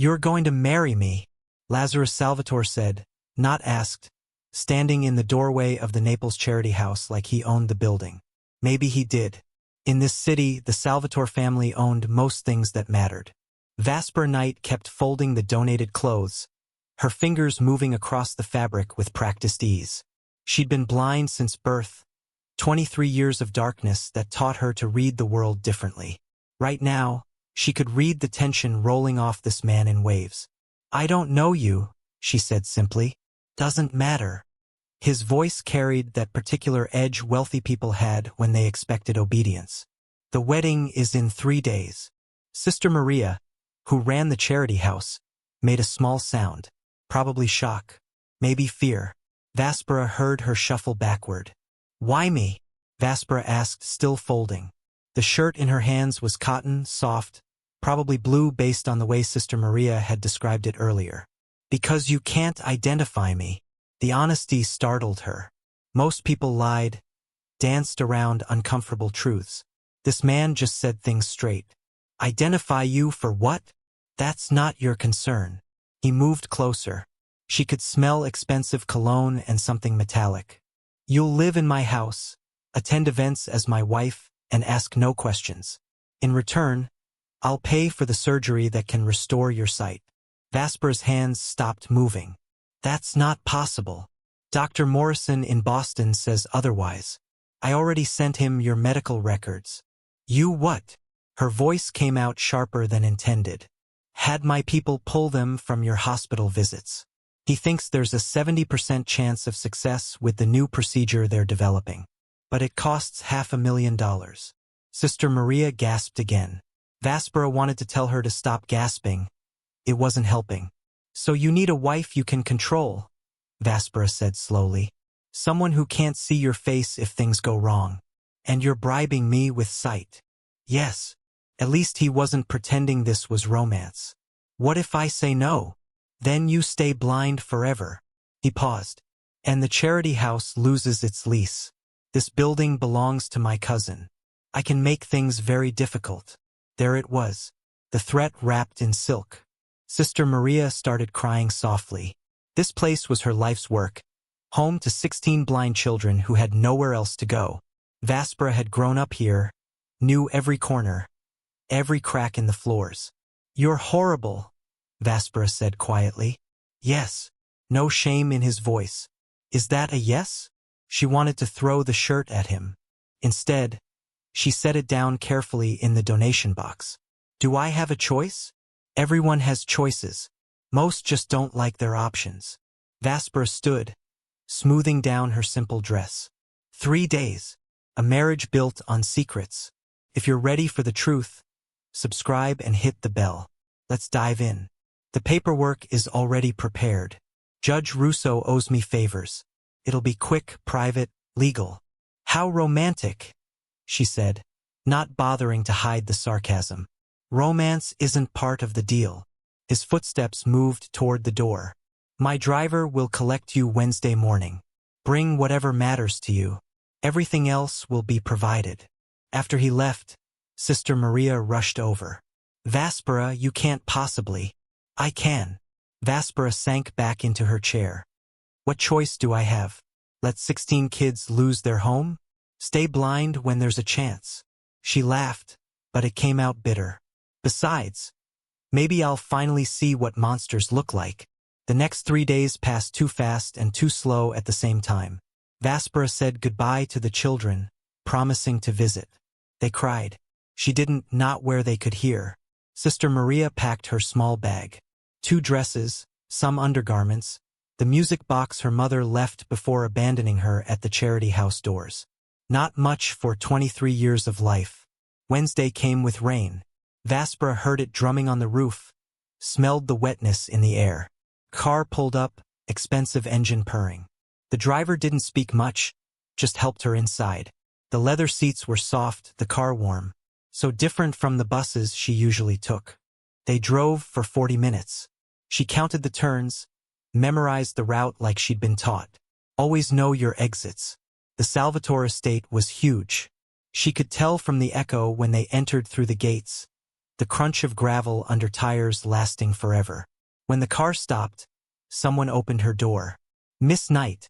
"You're going to marry me," Lazarus Salvatore said, not asked, standing in the doorway of the Naples charity house like he owned the building. Maybe he did. In this city, the Salvatore family owned most things that mattered. Vaspera Night kept folding the donated clothes, her fingers moving across the fabric with practiced ease. She'd been blind since birth, 23 years of darkness that taught her to read the world differently. Right now, she could read the tension rolling off this man in waves. "I don't know you," she said simply. "Doesn't matter." His voice carried that particular edge wealthy people had when they expected obedience. "The wedding is in 3 days." Sister Maria, who ran the charity house, made a small sound. Probably shock. Maybe fear. Vaspera heard her shuffle backward. "Why me?" Vaspera asked, still folding. The shirt in her hands was cotton, soft, probably blue based on the way Sister Maria had described it earlier. "Because you can't identify me." The honesty startled her. Most people lied, danced around uncomfortable truths. This man just said things straight. "Identify you for what? That's not your concern." He moved closer. She could smell expensive cologne and something metallic. "You'll live in my house, attend events as my wife, and ask no questions. In return, I'll pay for the surgery that can restore your sight." Vaspera's hands stopped moving. "That's not possible. Dr. Morrison in Boston says otherwise. I already sent him your medical records." "You what?" Her voice came out sharper than intended. "Had my people pull them from your hospital visits. He thinks there's a 70% chance of success with the new procedure they're developing. But it costs $500,000. Sister Maria gasped again. Vaspera wanted to tell her to stop gasping. It wasn't helping. "So you need a wife you can control," Vaspera said slowly. "Someone who can't see your face if things go wrong. And you're bribing me with sight." "Yes." At least he wasn't pretending this was romance. "What if I say no? Then you stay blind forever." He paused. "And the charity house loses its lease. This building belongs to my cousin. I can make things very difficult." There it was, the threat wrapped in silk. Sister Maria started crying softly. This place was her life's work, home to 16 blind children who had nowhere else to go. Vaspera had grown up here, knew every corner, every crack in the floors. "You're horrible," Vaspera said quietly. "Yes." No shame in his voice. "Is that a yes?" She wanted to throw the shirt at him. Instead, she set it down carefully in the donation box. "Do I have a choice?" "Everyone has choices. Most just don't like their options." Vaspera stood, smoothing down her simple dress. 3 days. A marriage built on secrets. If you're ready for the truth, subscribe and hit the bell. Let's dive in. The paperwork is already prepared. Judge Russo owes me favors. It'll be quick, private, legal. "How romantic," she said, not bothering to hide the sarcasm. "Romance isn't part of the deal." His footsteps moved toward the door. "My driver will collect you Wednesday morning. Bring whatever matters to you. Everything else will be provided." After he left, Sister Maria rushed over. "Vaspera, you can't possibly." "I can." Vaspera sank back into her chair. "What choice do I have? Let 16 kids lose their home? Stay blind when there's a chance?" She laughed, but it came out bitter. "Besides, maybe I'll finally see what monsters look like." The next 3 days passed too fast and too slow at the same time. Vaspera said goodbye to the children, promising to visit. They cried. She didn't, not where they could hear. Sister Maria packed her small bag. 2 dresses, some undergarments, the music box her mother left before abandoning her at the charity house doors. Not much for 23 years of life. Wednesday came with rain. Vaspera heard it drumming on the roof, smelled the wetness in the air. Car pulled up, expensive engine purring. The driver didn't speak much, just helped her inside. The leather seats were soft, the car warm, so different from the buses she usually took. They drove for 40 minutes. She counted the turns, memorized the route like she'd been taught. Always know your exits. The Salvatore estate was huge. She could tell from the echo when they entered through the gates. the crunch of gravel under tires lasting forever. When the car stopped, someone opened her door. "Miss Knight."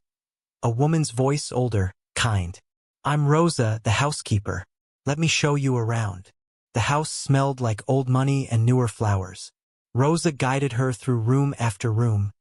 A woman's voice, older, kind. "I'm Rosa, the housekeeper. Let me show you around." The house smelled like old money and newer flowers. Rosa guided her through room after room,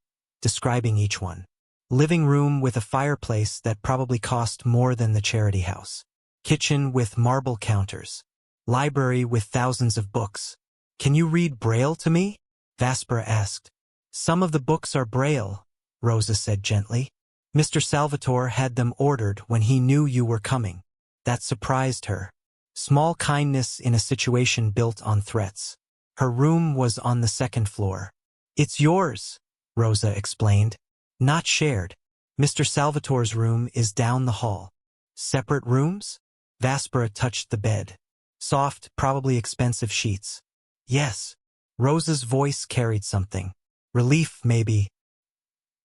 describing each one. Living room with a fireplace that probably cost more than the charity house. Kitchen with marble counters. Library with thousands of books. "Can you read Braille to me?" Vaspera asked. "Some of the books are Braille," Rosa said gently. "Mr. Salvatore had them ordered when he knew you were coming." That surprised her. Small kindness in a situation built on threats. Her room was on the second floor. "It's yours," Rosa explained. "Not shared. Mr. Salvatore's room is down the hall." "Separate rooms?" Vaspera touched the bed. Soft, probably expensive sheets. "Yes." Rosa's voice carried something. Relief, maybe.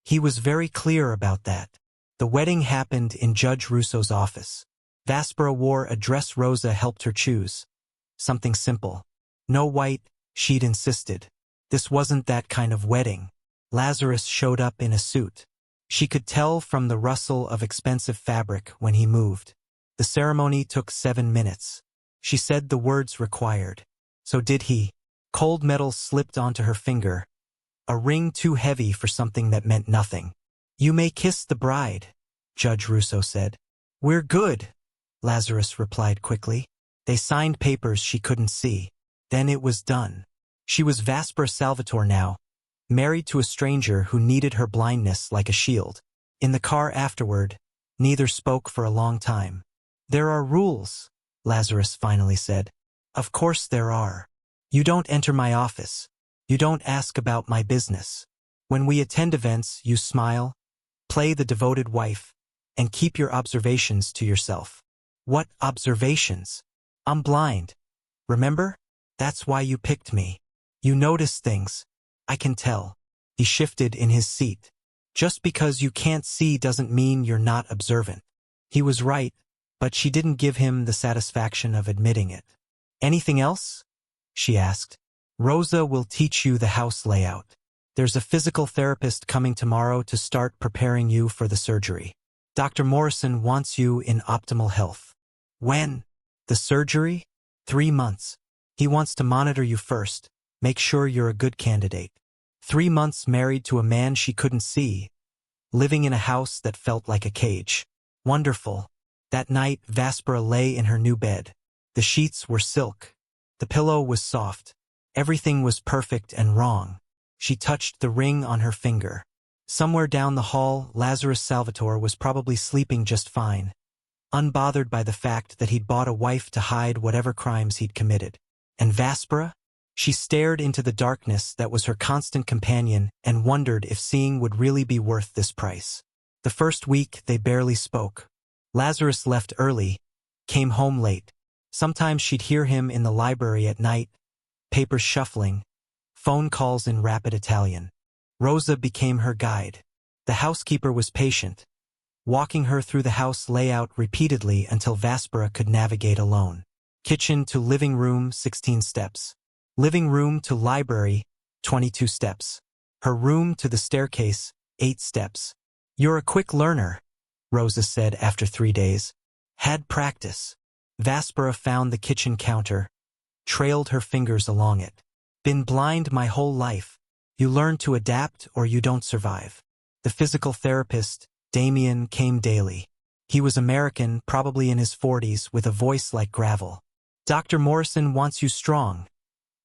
He was very clear about that. The wedding happened in Judge Russo's office. Vaspera wore a dress Rosa helped her choose. Something simple. No white, she'd insisted. This wasn't that kind of wedding. Lazarus showed up in a suit. She could tell from the rustle of expensive fabric when he moved. The ceremony took 7 minutes. She said the words required. So did he. Cold metal slipped onto her finger. A ring too heavy for something that meant nothing. "You may kiss the bride," Judge Russo said. "We're good," Lazarus replied quickly. They signed papers she couldn't see. Then it was done. She was Vaspera Salvatore now, married to a stranger who needed her blindness like a shield. In the car afterward, neither spoke for a long time. "There are rules," Lazarus finally said. "Of course there are. You don't enter my office. You don't ask about my business. When we attend events, you smile, play the devoted wife, and keep your observations to yourself." "What observations?" "I'm blind. Remember? That's why you picked me. You notice things. I can tell." He shifted in his seat. "Just because you can't see doesn't mean you're not observant." He was right, but she didn't give him the satisfaction of admitting it. "Anything else?" she asked. "Rosa will teach you the house layout. There's a physical therapist coming tomorrow to start preparing you for the surgery. Dr. Morrison wants you in optimal health." "When?" "The surgery? 3 months. He wants to monitor you first, make sure you're a good candidate." 3 months married to a man she couldn't see, living in a house that felt like a cage. Wonderful. That night, Vaspera lay in her new bed. The sheets were silk. The pillow was soft. Everything was perfect and wrong. She touched the ring on her finger. Somewhere down the hall, Lazarus Salvatore was probably sleeping just fine, unbothered by the fact that he'd bought a wife to hide whatever crimes he'd committed. And Vaspera? She stared into the darkness that was her constant companion and wondered if seeing would really be worth this price. The first week, they barely spoke. Lazarus left early, came home late. Sometimes she'd hear him in the library at night, papers shuffling, phone calls in rapid Italian. Rosa became her guide. The housekeeper was patient, walking her through the house layout repeatedly until Vaspera could navigate alone. Kitchen to living room, 16 steps. Living room to library, 22 steps. Her room to the staircase, 8 steps. "You're a quick learner," Rosa said after 3 days. "Had practice." Vaspera found the kitchen counter, trailed her fingers along it. "Been blind my whole life. You learn to adapt or you don't survive." The physical therapist, Damien, came daily. He was American, probably in his 40s, with a voice like gravel. "Dr. Morrison wants you strong,"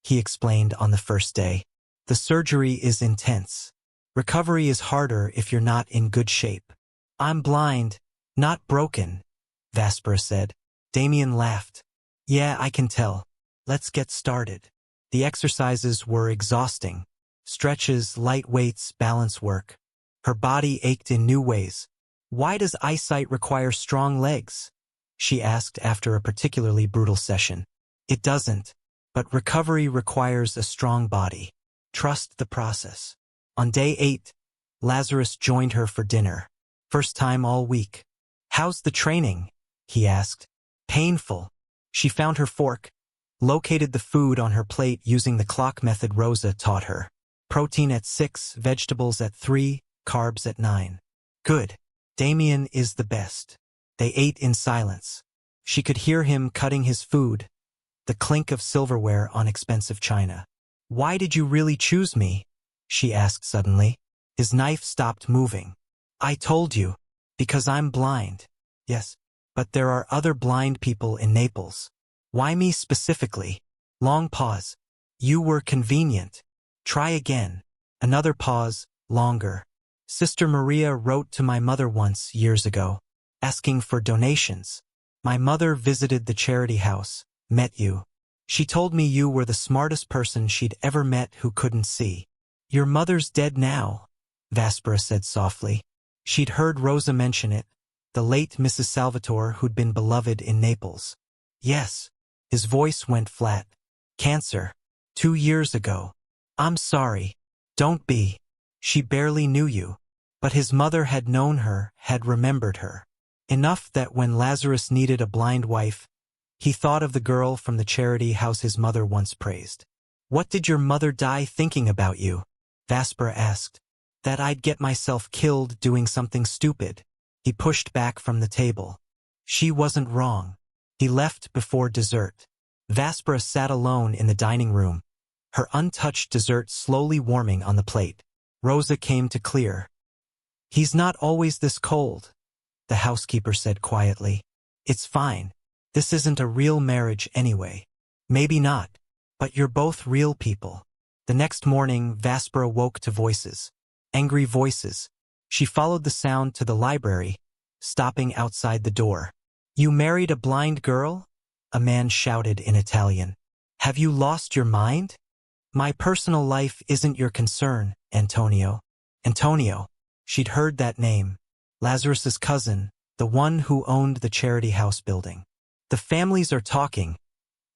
he explained on the first day. "The surgery is intense. Recovery is harder if you're not in good shape." "I'm blind, not broken," Vaspera said. Damien laughed. "Yeah, I can tell. Let's get started." The exercises were exhausting. Stretches, light weights, balance work. Her body ached in new ways. "Why does eyesight require strong legs?" she asked after a particularly brutal session. "It doesn't, but recovery requires a strong body. Trust the process." On day 8, Lazarus joined her for dinner. First time all week. "How's the training?" he asked. "Painful." She found her fork, located the food on her plate using the clock method Rosa taught her. Protein at 6, vegetables at 3, carbs at 9. Good. Damien is the best. They ate in silence. She could hear him cutting his food, the clink of silverware on expensive china. Why did you really choose me? She asked suddenly. His knife stopped moving. I told you. Because I'm blind. Yes. But there are other blind people in Naples. Why me specifically? Long pause. You were convenient. Try again. Another pause, longer. Sister Maria wrote to my mother once, years ago, asking for donations. My mother visited the charity house, met you. She told me you were the smartest person she'd ever met who couldn't see. Your mother's dead now, Vaspera said softly. She'd heard Rosa mention it, the late Mrs. Salvatore who'd been beloved in Naples. Yes. His voice went flat. Cancer. 2 years ago. I'm sorry. Don't be. She barely knew you. But his mother had known her, had remembered her. Enough that when Lazarus needed a blind wife, he thought of the girl from the charity house his mother once praised. What did your mother die thinking about you? Vaspera asked. That I'd get myself killed doing something stupid. He pushed back from the table. She wasn't wrong. He left before dessert. Vaspera sat alone in the dining room, her untouched dessert slowly warming on the plate. Rosa came to clear. He's not always this cold, the housekeeper said quietly. It's fine. This isn't a real marriage anyway. Maybe not, but you're both real people. The next morning, Vaspera woke to voices. Angry voices. She followed the sound to the library, stopping outside the door. You married a blind girl? A man shouted in Italian. Have you lost your mind? My personal life isn't your concern, Antonio. Antonio. She'd heard that name. Lazarus's cousin, the one who owned the charity house building. The families are talking,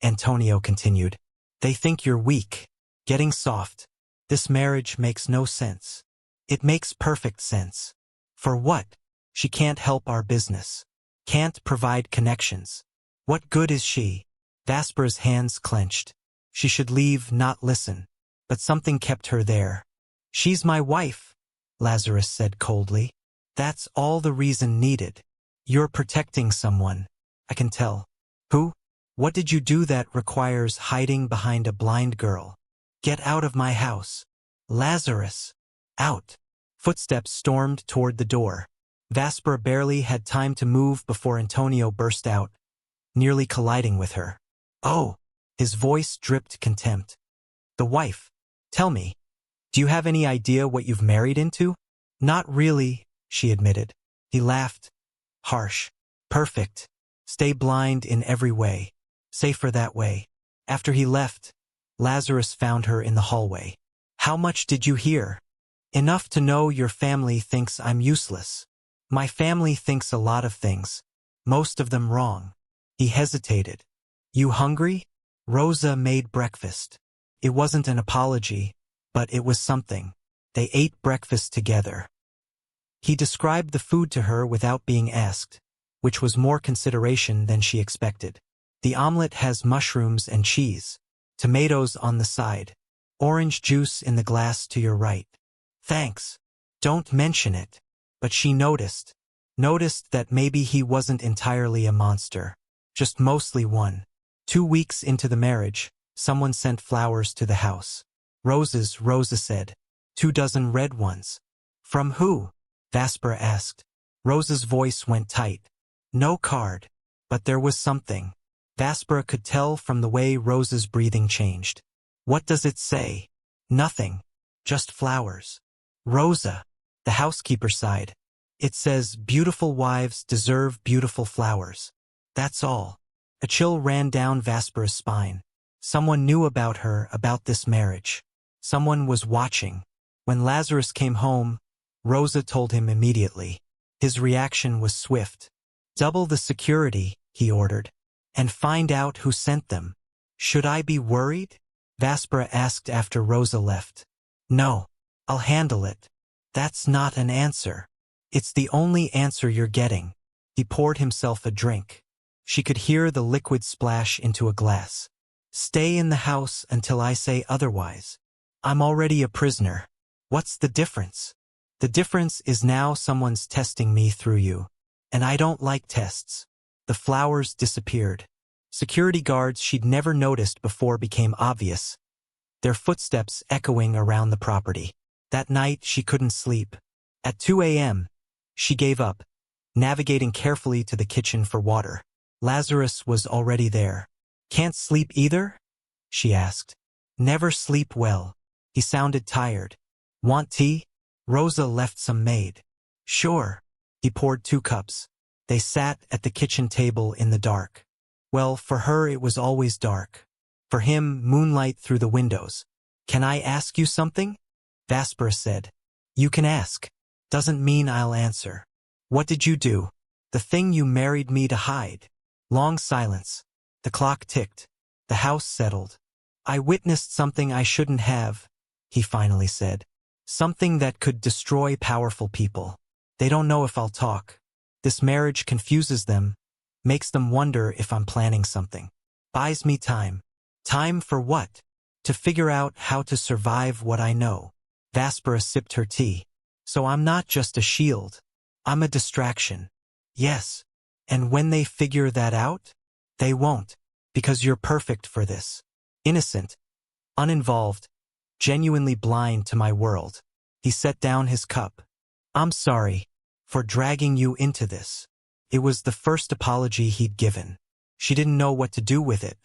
Antonio continued. They think you're weak, getting soft. This marriage makes no sense. It makes perfect sense. For what? She can't help our business. Can't provide connections. What good is she? Vaspera's hands clenched. She should leave, not listen. But something kept her there. She's my wife, Lazarus said coldly. That's all the reason needed. You're protecting someone. I can tell. Who? What did you do that requires hiding behind a blind girl? Get out of my house. Lazarus. Out. Footsteps stormed toward the door. Vaspera barely had time to move before Antonio burst out, nearly colliding with her. Oh! His voice dripped contempt. The wife. Tell me. Do you have any idea what you've married into? Not really, she admitted. He laughed. Harsh. Perfect. Stay blind in every way. Safer that way. After he left, Lazarus found her in the hallway. How much did you hear? Enough to know your family thinks I'm useless. My family thinks a lot of things, most of them wrong. He hesitated. You hungry? Rosa made breakfast. It wasn't an apology, but it was something. They ate breakfast together. He described the food to her without being asked, which was more consideration than she expected. The omelet has mushrooms and cheese, tomatoes on the side, orange juice in the glass to your right. Thanks. Don't mention it. But she noticed that maybe he wasn't entirely a monster, just mostly one. 2 weeks into the marriage, someone sent flowers to the house. Roses, Rosa said. 24 red ones. From who? Vaspera asked. Rosa's voice went tight. No card. But there was something. Vaspera could tell from the way Rosa's breathing changed. What does it say? Nothing. Just flowers. Rosa. The housekeeper sighed. It says, beautiful wives deserve beautiful flowers. That's all. A chill ran down Vaspera's spine. Someone knew about her, about this marriage. Someone was watching. When Lazarus came home, Rosa told him immediately. His reaction was swift. Double the security, he ordered. And find out who sent them. Should I be worried? Vaspera asked after Rosa left. No. I'll handle it. That's not an answer. It's the only answer you're getting. He poured himself a drink. She could hear the liquid splash into a glass. Stay in the house until I say otherwise. I'm already a prisoner. What's the difference? The difference is now someone's testing me through you. And I don't like tests. The flowers disappeared. Security guards she'd never noticed before became obvious, their footsteps echoing around the property. That night she couldn't sleep. At 2 a.m., she gave up, navigating carefully to the kitchen for water. Lazarus was already there. Can't sleep either? She asked. Never sleep well. He sounded tired. Want tea? Rosa left some made. Sure. He poured 2 cups. They sat at the kitchen table in the dark. Well, for her it was always dark. For him, moonlight through the windows. Can I ask you something? Vaspera said. You can ask. Doesn't mean I'll answer. What did you do? The thing you married me to hide. Long silence. The clock ticked. The house settled. I witnessed something I shouldn't have, he finally said. Something that could destroy powerful people. They don't know if I'll talk. This marriage confuses them, makes them wonder if I'm planning something. Buys me time. Time for what? To figure out how to survive what I know. Vaspera sipped her tea. So I'm not just a shield. I'm a distraction. Yes. And when they figure that out, they won't. Because you're perfect for this. Innocent. Uninvolved. Genuinely blind to my world. He set down his cup. I'm sorry for dragging you into this. It was the first apology he'd given. She didn't know what to do with it.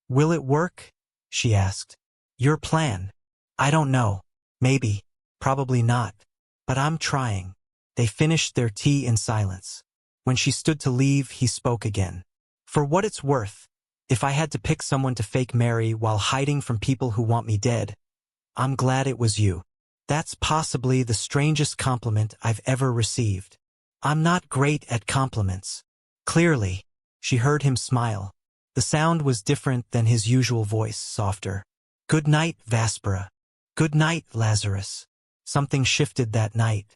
Will it work? She asked. Your plan? I don't know. Maybe. Probably not. But I'm trying. They finished their tea in silence. When she stood to leave, he spoke again. For what it's worth, if I had to pick someone to fake marry while hiding from people who want me dead, I'm glad it was you. That's possibly the strangest compliment I've ever received. I'm not great at compliments. Clearly, she heard him smile. The sound was different than his usual voice, softer. Good night, Vaspera. Good night, Lazarus. Something shifted that night.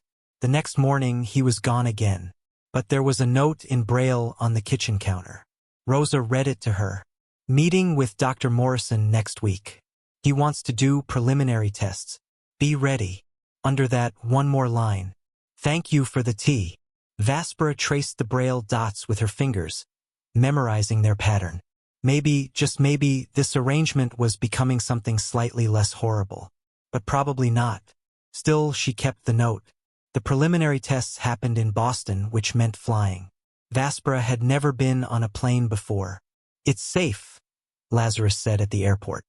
The next morning, he was gone again. But there was a note in Braille on the kitchen counter. Rosa read it to her. Meeting with Dr. Morrison next week. He wants to do preliminary tests. Be ready. Under that, one more line. Thank you for the tea. Vaspera traced the Braille dots with her fingers, memorizing their pattern. Maybe, just maybe, this arrangement was becoming something slightly less horrible. But probably not. Still, she kept the note. The preliminary tests happened in Boston, which meant flying. Vaspera had never been on a plane before. It's safe, Lazarus said at the airport.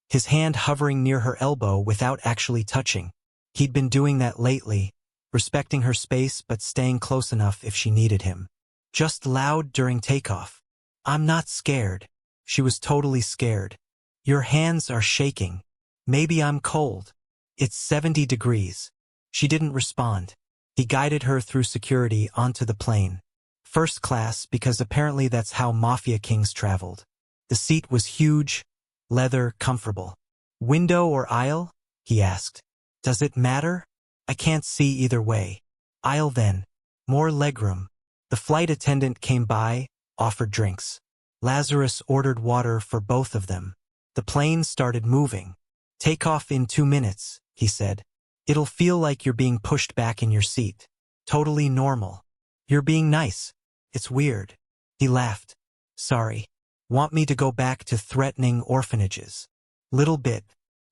His hand hovering near her elbow without actually touching. He'd been doing that lately, respecting her space but staying close enough if she needed him. Just loud during takeoff. I'm not scared. She was totally scared. Your hands are shaking. Maybe I'm cold. It's 70 degrees. She didn't respond. He guided her through security onto the plane. First class, because apparently that's how Mafia Kings traveled. The seat was huge, leather, comfortable. Window or aisle? He asked. Does it matter? I can't see either way. Aisle then. More legroom. The flight attendant came by, offered drinks. Lazarus ordered water for both of them. The plane started moving. Take off in 2 minutes, he said. It'll feel like you're being pushed back in your seat. Totally normal. You're being nice. It's weird. He laughed. Sorry. Want me to go back to threatening orphanages? Little bit.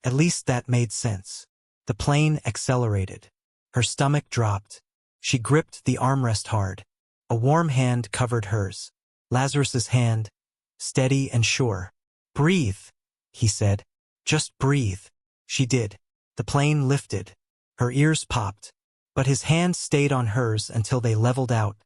At least that made sense. The plane accelerated. Her stomach dropped. She gripped the armrest hard. A warm hand covered hers. Lazarus's hand, steady and sure. Breathe, he said. Just breathe. She did. The plane lifted. Her ears popped. But his hand stayed on hers until they leveled out,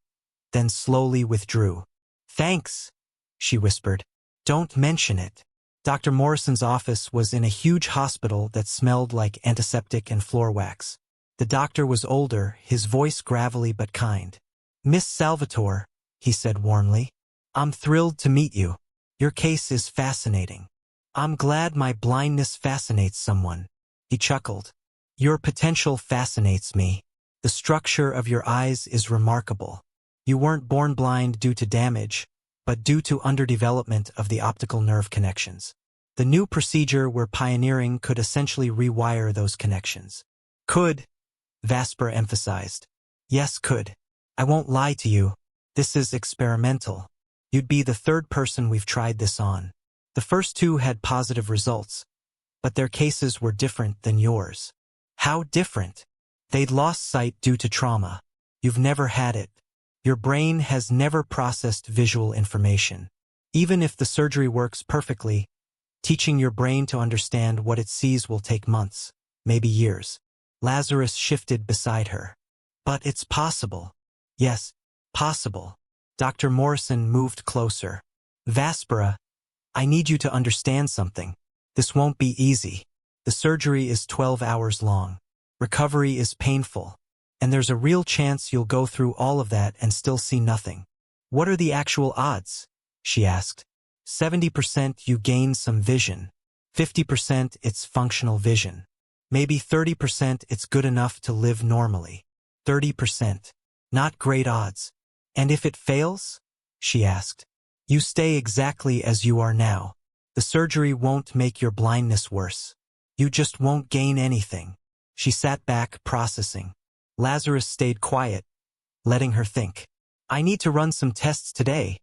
then slowly withdrew. Thanks, she whispered. Don't mention it. Dr. Morrison's office was in a huge hospital that smelled like antiseptic and floor wax. The doctor was older, his voice gravelly but kind. Miss Salvatore, he said warmly. I'm thrilled to meet you. Your case is fascinating. I'm glad my blindness fascinates someone. He chuckled. Your potential fascinates me. The structure of your eyes is remarkable. You weren't born blind due to damage, but due to underdevelopment of the optical nerve connections. The new procedure we're pioneering could essentially rewire those connections. Could, Vaspera emphasized. Yes, could. I won't lie to you. This is experimental. You'd be the third person we've tried this on. The first two had positive results, but their cases were different than yours. How different? They'd lost sight due to trauma. You've never had it. Your brain has never processed visual information. Even if the surgery works perfectly, teaching your brain to understand what it sees will take months, maybe years. Lazarus shifted beside her. But it's possible. Yes, possible. Dr. Morrison moved closer. Vaspera, I need you to understand something. This won't be easy. The surgery is 12 hours long. Recovery is painful. And there's a real chance you'll go through all of that and still see nothing. What are the actual odds? She asked. 70% you gain some vision. 50% it's functional vision. Maybe 30% it's good enough to live normally. 30%. Not great odds. And if it fails? She asked. You stay exactly as you are now. The surgery won't make your blindness worse. You just won't gain anything. She sat back, processing. Lazarus stayed quiet, letting her think. I need to run some tests today,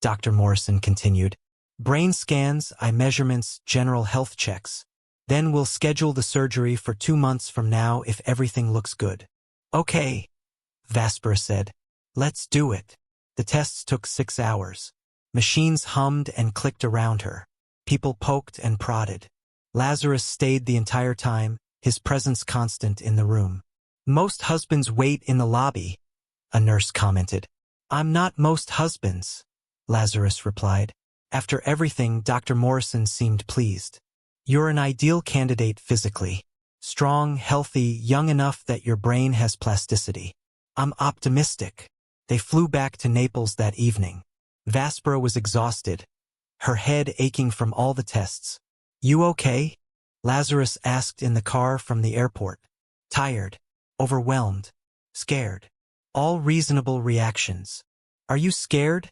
Dr. Morrison continued. Brain scans, eye measurements, general health checks. Then we'll schedule the surgery for 2 months from now if everything looks good. Okay, Vaspera said. Let's do it. The tests took 6 hours. Machines hummed and clicked around her. People poked and prodded. Lazarus stayed the entire time, his presence constant in the room. Most husbands wait in the lobby, a nurse commented. I'm not most husbands, Lazarus replied. After everything, Dr. Morrison seemed pleased. You're an ideal candidate physically. Strong, healthy, young enough that your brain has plasticity. I'm optimistic. They flew back to Naples that evening. Vaspera was exhausted, her head aching from all the tests. You okay? Lazarus asked in the car from the airport. Tired. Overwhelmed. Scared. All reasonable reactions. Are you scared?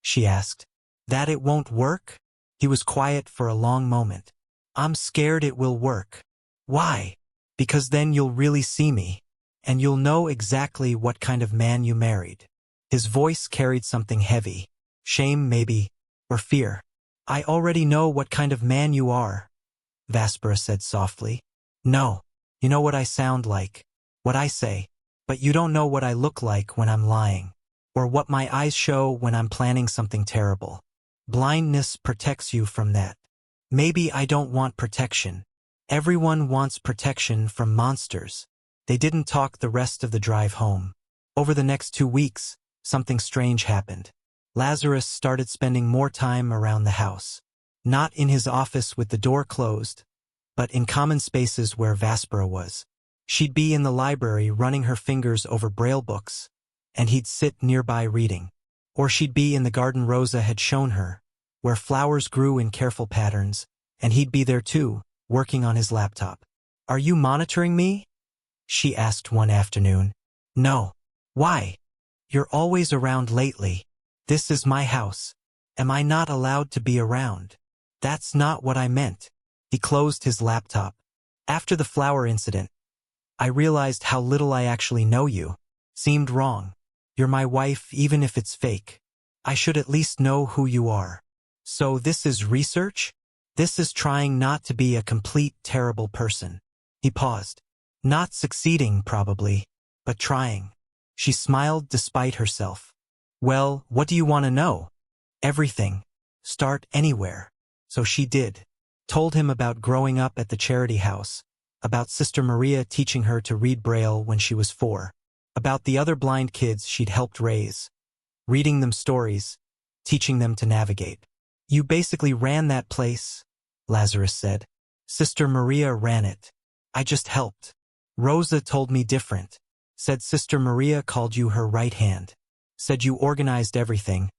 She asked. That it won't work? He was quiet for a long moment. I'm scared it will work. Why? Because then you'll really see me, and you'll know exactly what kind of man you married. His voice carried something heavy. Shame, maybe, or fear. I already know what kind of man you are, Vaspera said softly. No, you know what I sound like. What I say, but you don't know what I look like when I'm lying, or what my eyes show when I'm planning something terrible. Blindness protects you from that. Maybe I don't want protection. Everyone wants protection from monsters. They didn't talk the rest of the drive home. Over the next 2 weeks, something strange happened. Lazarus started spending more time around the house. Not in his office with the door closed, but in common spaces where Vaspera was. She'd be in the library running her fingers over braille books, and he'd sit nearby reading. Or she'd be in the garden Rosa had shown her, where flowers grew in careful patterns, and he'd be there too, working on his laptop. Are you monitoring me? She asked one afternoon. No. Why? You're always around lately. This is my house. Am I not allowed to be around? That's not what I meant. He closed his laptop. After the flower incident, I realized how little I actually know you. Seemed wrong. You're my wife even if it's fake. I should at least know who you are. So this is research? This is trying not to be a complete terrible person. He paused. Not succeeding, probably, but trying. She smiled despite herself. Well, what do you want to know? Everything. Start anywhere. So she did. Told him about growing up at the charity house, about Sister Maria teaching her to read Braille when she was 4, about the other blind kids she'd helped raise, reading them stories, teaching them to navigate. You basically ran that place, Lazarus said. Sister Maria ran it. I just helped. Rosa told me different. Said Sister Maria called you her right hand. Said you organized everything.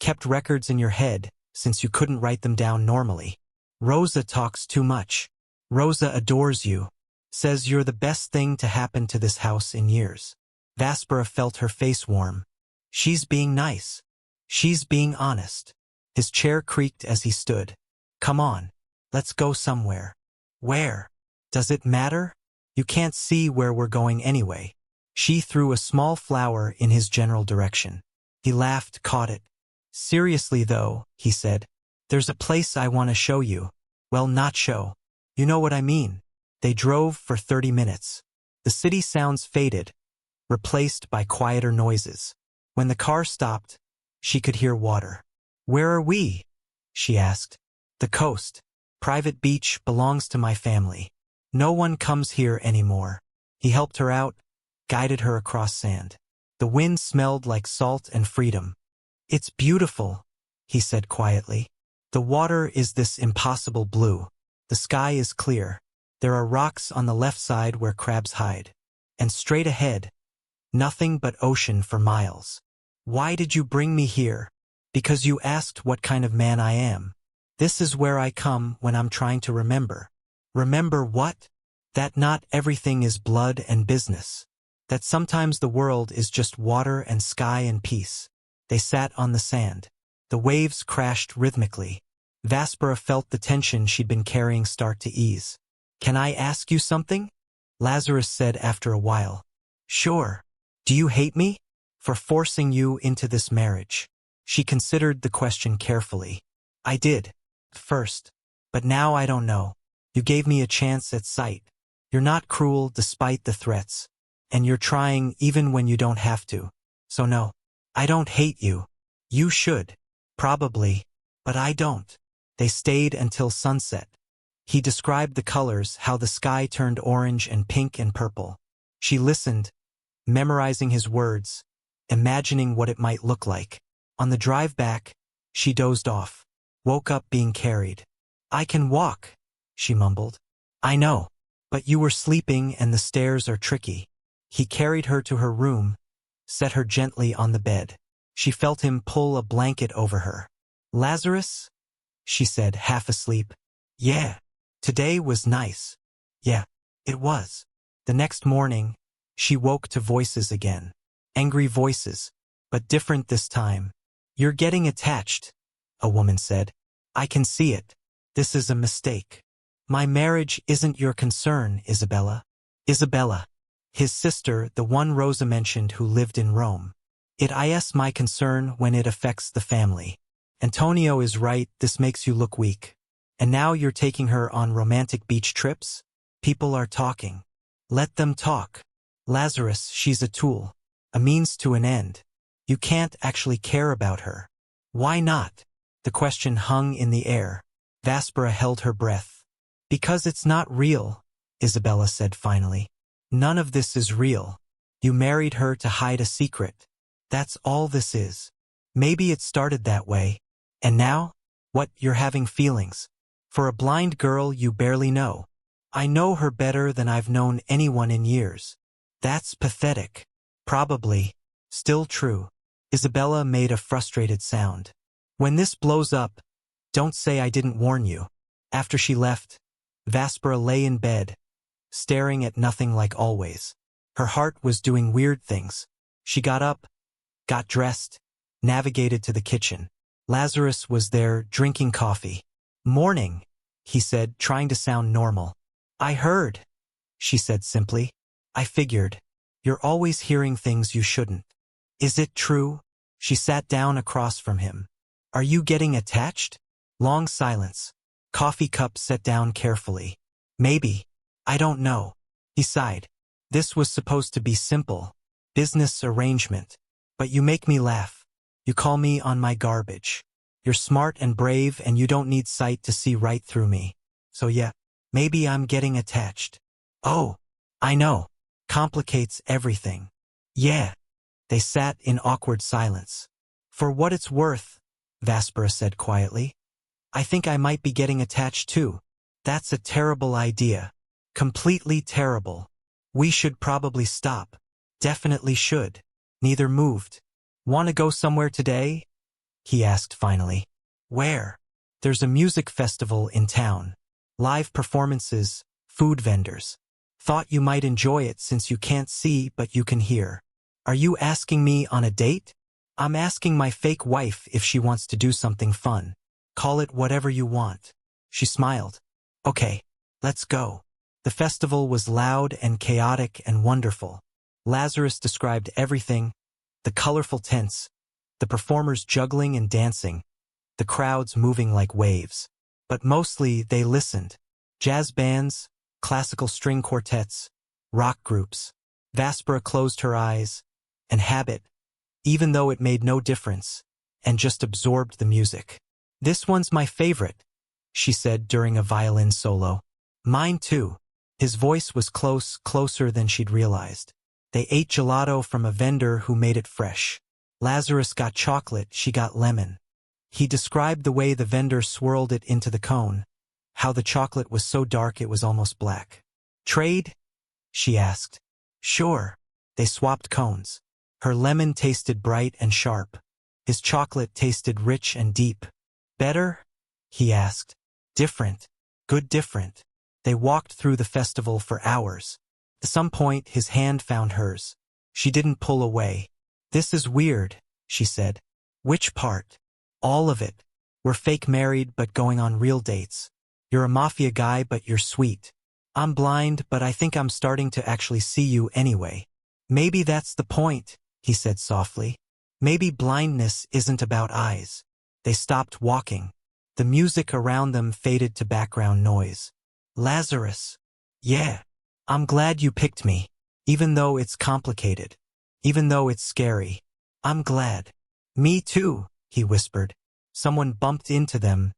Kept records in your head, since you couldn't write them down normally. Rosa talks too much. Rosa adores you. Says you're the best thing to happen to this house in years. Vaspera felt her face warm. She's being nice. She's being honest. His chair creaked as he stood. Come on. Let's go somewhere. Where? Does it matter? You can't see where we're going anyway. She threw a small flower in his general direction. He laughed, caught it. Seriously though, he said, there's a place I want to show you. Well, not show. You know what I mean. They drove for 30 minutes. The city sounds faded, replaced by quieter noises. When the car stopped, she could hear water. Where are we? She asked. The coast. Private beach belongs to my family. No one comes here anymore. He helped her out, guided her across sand. The wind smelled like salt and freedom. It's beautiful, he said quietly. The water is this impossible blue. The sky is clear. There are rocks on the left side where crabs hide. And straight ahead, nothing but ocean for miles. Why did you bring me here? Because you asked what kind of man I am. This is where I come when I'm trying to remember. Remember what? That not everything is blood and business. That sometimes the world is just water and sky and peace. They sat on the sand. The waves crashed rhythmically. Vaspera felt the tension she'd been carrying start to ease. Can I ask you something? Lazarus said after a while. Sure. Do you hate me? For forcing you into this marriage. She considered the question carefully. I did. First. But now I don't know. You gave me a chance at sight. You're not cruel despite the threats. And you're trying even when you don't have to. So no. I don't hate you. You should. Probably. But I don't. They stayed until sunset. He described the colors, how the sky turned orange and pink and purple. She listened, memorizing his words, imagining what it might look like. On the drive back, she dozed off, woke up being carried. I can walk, she mumbled. I know. But you were sleeping and the stairs are tricky. He carried her to her room, set her gently on the bed. She felt him pull a blanket over her. Lazarus? She said, half asleep. Yeah. Today was nice. Yeah, it was. The next morning, she woke to voices again. Angry voices, but different this time. You're getting attached, a woman said. I can see it. This is a mistake. My marriage isn't your concern, Isabella. Isabella. His sister, the one Rosa mentioned who lived in Rome. It is my concern when it affects the family. Antonio is right, this makes you look weak. And now you're taking her on romantic beach trips? People are talking. Let them talk. Lazarus, she's a tool. A means to an end. You can't actually care about her. Why not? The question hung in the air. Vaspera held her breath. Because it's not real, Isabella said finally. None of this is real. You married her to hide a secret. That's all this is. Maybe it started that way. And now? What, you're having feelings? For a blind girl you barely know. I know her better than I've known anyone in years. That's pathetic. Probably. Still true. Isabella made a frustrated sound. When this blows up, don't say I didn't warn you. After she left, Vaspera lay in bed, staring at nothing like always. Her heart was doing weird things. She got up, got dressed, navigated to the kitchen. Lazarus was there drinking coffee. Morning, he said, trying to sound normal. I heard, she said simply. I figured. You're always hearing things you shouldn't. Is it true? She sat down across from him. Are you getting attached? Long silence. Coffee cup set down carefully. Maybe. I don't know. He sighed. This was supposed to be simple. Business arrangement. But you make me laugh. You call me on my garbage. You're smart and brave and you don't need sight to see right through me. So yeah, maybe I'm getting attached. Oh, I know. Complicates everything. Yeah. They sat in awkward silence. For what it's worth, Vaspera said quietly, I think I might be getting attached too. That's a terrible idea. Completely terrible. We should probably stop. Definitely should. Neither moved. Want to go somewhere today? He asked finally. Where? There's a music festival in town. Live performances, food vendors. Thought you might enjoy it since you can't see but you can hear. Are you asking me on a date? I'm asking my fake wife if she wants to do something fun. Call it whatever you want. She smiled. Okay, let's go. The festival was loud and chaotic and wonderful. Lazarus described everything, the colorful tents, the performers juggling and dancing, the crowds moving like waves. But mostly they listened. Jazz bands, classical string quartets, rock groups. Vaspera closed her eyes, and habit, even though it made no difference, and just absorbed the music. "This one's my favorite," she said during a violin solo. "Mine too." His voice was closer than she'd realized. They ate gelato from a vendor who made it fresh. Lazarus got chocolate, she got lemon. He described the way the vendor swirled it into the cone, how the chocolate was so dark it was almost black. "Trade?" she asked. "Sure." They swapped cones. Her lemon tasted bright and sharp. His chocolate tasted rich and deep. "Better?" he asked. "Different. Good different." They walked through the festival for hours. At some point, his hand found hers. She didn't pull away. "This is weird," she said. "Which part?" "All of it. We're fake married but going on real dates. You're a mafia guy but you're sweet. I'm blind but I think I'm starting to actually see you anyway." "Maybe that's the point," he said softly. "Maybe blindness isn't about eyes." They stopped walking. The music around them faded to background noise. "Lazarus." "Yeah. I'm glad you picked me. Even though it's complicated. Even though it's scary. I'm glad." "Me too," he whispered. Someone bumped into them,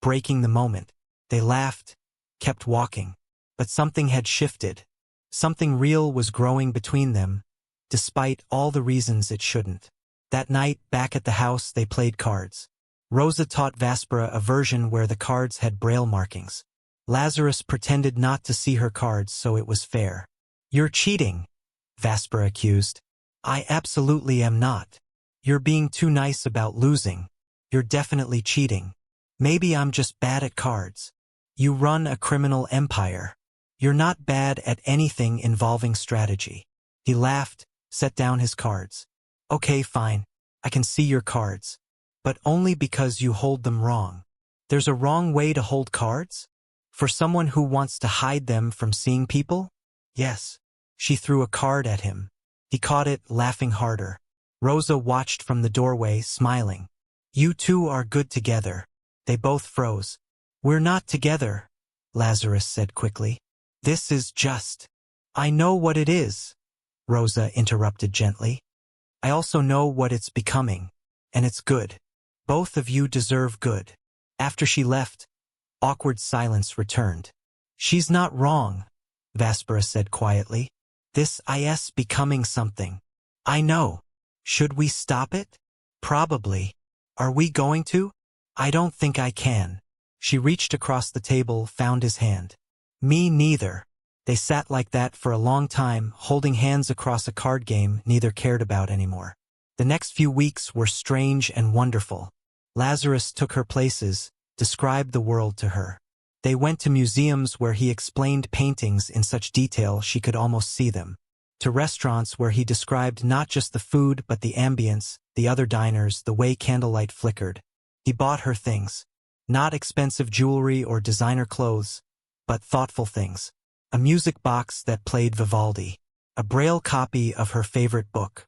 breaking the moment. They laughed, kept walking. But something had shifted. Something real was growing between them, despite all the reasons it shouldn't. That night, back at the house, they played cards. Rosa taught Vaspera a version where the cards had braille markings. Lazarus pretended not to see her cards so it was fair. "You're cheating," Vaspera accused. "I absolutely am not. You're being too nice about losing. You're definitely cheating. Maybe I'm just bad at cards. You run a criminal empire. You're not bad at anything involving strategy." He laughed, set down his cards. "Okay, fine. I can see your cards. But only because you hold them wrong." "There's a wrong way to hold cards? For someone who wants to hide them from seeing people?" "Yes." She threw a card at him. He caught it, laughing harder. Rosa watched from the doorway, smiling. "You two are good together." They both froze. "We're not together," Lazarus said quickly. "This is just—" "I know what it is," Rosa interrupted gently. "I also know what it's becoming, and it's good. Both of you deserve good." After she left, awkward silence returned. "She's not wrong," Vaspera said quietly. "This is becoming something." "I know. Should we stop it?" "Probably. Are we going to?" "I don't think I can." She reached across the table, found his hand. "Me neither." They sat like that for a long time, holding hands across a card game neither cared about anymore. The next few weeks were strange and wonderful. Lazarus took her places, described the world to her. They went to museums where he explained paintings in such detail she could almost see them. To restaurants where he described not just the food but the ambience, the other diners, the way candlelight flickered. He bought her things. Not expensive jewelry or designer clothes, but thoughtful things. A music box that played Vivaldi. A braille copy of her favorite book.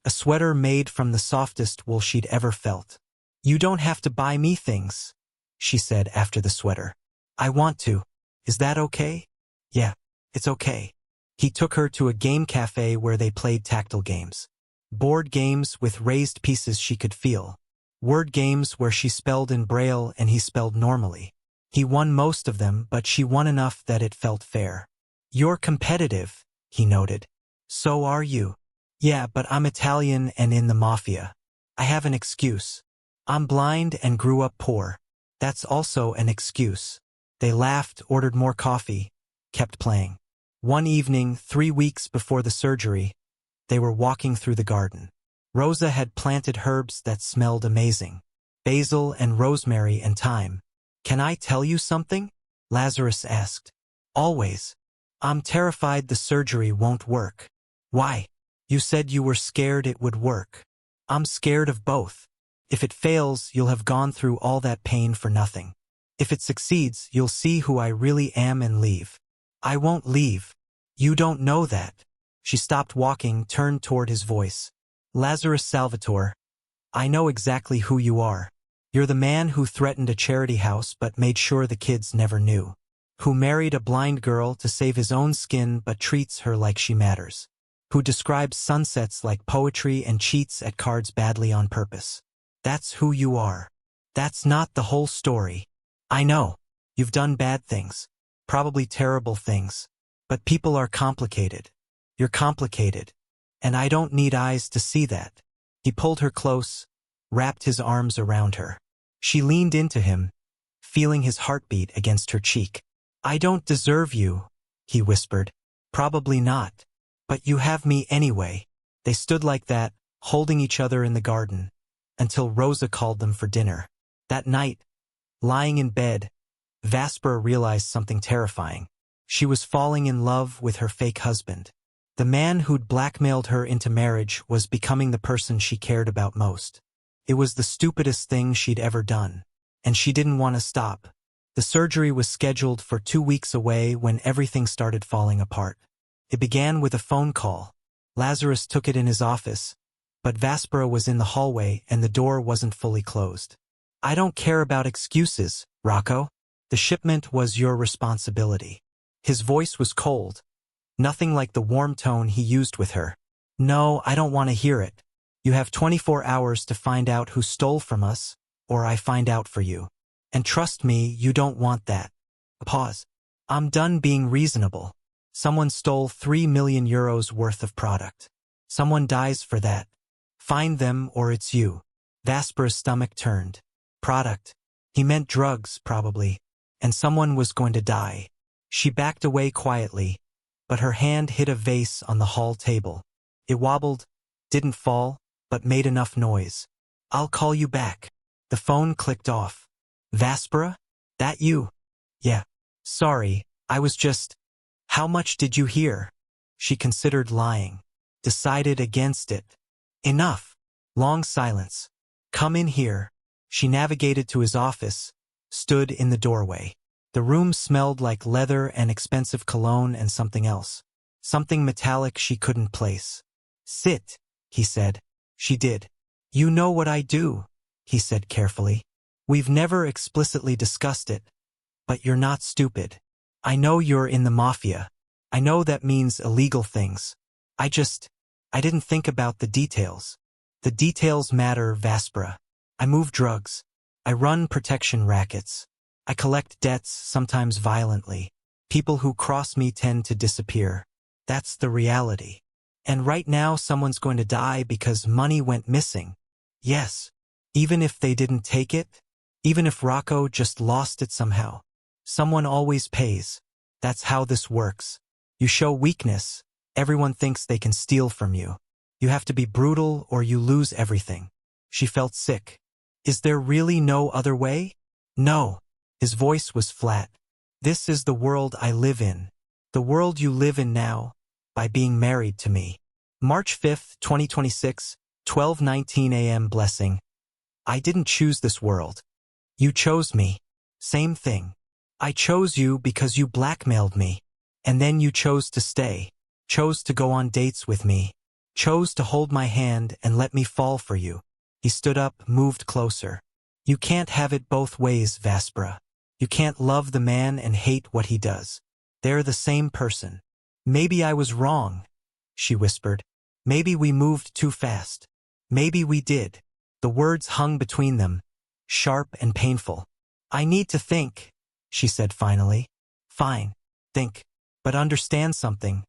A sweater made from the softest wool she'd ever felt. "You don't have to buy me things," she said after the sweater. "I want to. Is that okay?" "Yeah, it's okay." He took her to a game cafe where they played tactile games. Board games with raised pieces she could feel. Word games where she spelled in braille and he spelled normally. He won most of them, but she won enough that it felt fair. "You're competitive," he noted. "So are you." "Yeah, but I'm Italian and in the mafia. I have an excuse. I'm blind and grew up poor. That's also an excuse." They laughed, ordered more coffee, kept playing. One evening, 3 weeks before the surgery, they were walking through the garden. Rosa had planted herbs that smelled amazing. Basil and rosemary and thyme. "Can I tell you something?" Lazarus asked. "Always." "I'm terrified the surgery won't work." "Why?" "You said you were scared it would work." "I'm scared of both. If it fails, you'll have gone through all that pain for nothing." If it succeeds, you'll see who I really am and leave. I won't leave. You don't know that. She stopped walking, turned toward his voice. Lazarus Salvatore, I know exactly who you are. You're the man who threatened a charity house but made sure the kids never knew. Who married a blind girl to save his own skin but treats her like she matters. Who describes sunsets like poetry and cheats at cards badly on purpose. That's who you are. That's not the whole story. I know. You've done bad things. Probably terrible things. But people are complicated. You're complicated. And I don't need eyes to see that. He pulled her close, wrapped his arms around her. She leaned into him, feeling his heartbeat against her cheek. I don't deserve you, he whispered. Probably not. But you have me anyway. They stood like that, holding each other in the garden, until Rosa called them for dinner. That night, lying in bed, Vaspera realized something terrifying. She was falling in love with her fake husband. The man who'd blackmailed her into marriage was becoming the person she cared about most. It was the stupidest thing she'd ever done. And she didn't want to stop. The surgery was scheduled for 2 weeks away when everything started falling apart. It began with a phone call. Lazarus took it in his office, but Vaspera was in the hallway and the door wasn't fully closed. I don't care about excuses, Rocco. The shipment was your responsibility. His voice was cold. Nothing like the warm tone he used with her. No, I don't want to hear it. You have 24 hours to find out who stole from us, or I find out for you. And trust me, you don't want that. Pause. I'm done being reasonable. Someone stole 3 million euros worth of product. Someone dies for that. Find them or it's you. Vaspera's stomach turned. Product. He meant drugs, probably. And someone was going to die. She backed away quietly, but her hand hit a vase on the hall table. It wobbled, didn't fall, but made enough noise. I'll call you back. The phone clicked off. Vaspera? That you? Yeah. Sorry, I was just... How much did you hear? She considered lying. Decided against it. Enough. Long silence. Come in here. She navigated to his office, stood in the doorway. The room smelled like leather and expensive cologne and something else. Something metallic she couldn't place. Sit, he said. She did. You know what I do, he said carefully. We've never explicitly discussed it, but you're not stupid. I know you're in the mafia. I know that means illegal things. I didn't think about the details. The details matter, Vaspera. I move drugs. I run protection rackets. I collect debts, sometimes violently. People who cross me tend to disappear. That's the reality. And right now someone's going to die because money went missing. Yes. Even if they didn't take it, even if Rocco just lost it somehow. Someone always pays. That's how this works. You show weakness, everyone thinks they can steal from you. You have to be brutal or you lose everything. She felt sick. Is there really no other way? No. His voice was flat. This is the world I live in. The world you live in now, by being married to me. March 5th, 2026, 12:19 a.m. Blessing. I didn't choose this world. You chose me. Same thing. I chose you because you blackmailed me. And then you chose to stay. Chose to go on dates with me. Chose to hold my hand and let me fall for you. He stood up, moved closer. You can't have it both ways, Vaspera. You can't love the man and hate what he does. They're the same person. Maybe I was wrong, she whispered. Maybe we moved too fast. Maybe we did. The words hung between them, sharp and painful. I need to think, she said finally. Fine, think. But understand something.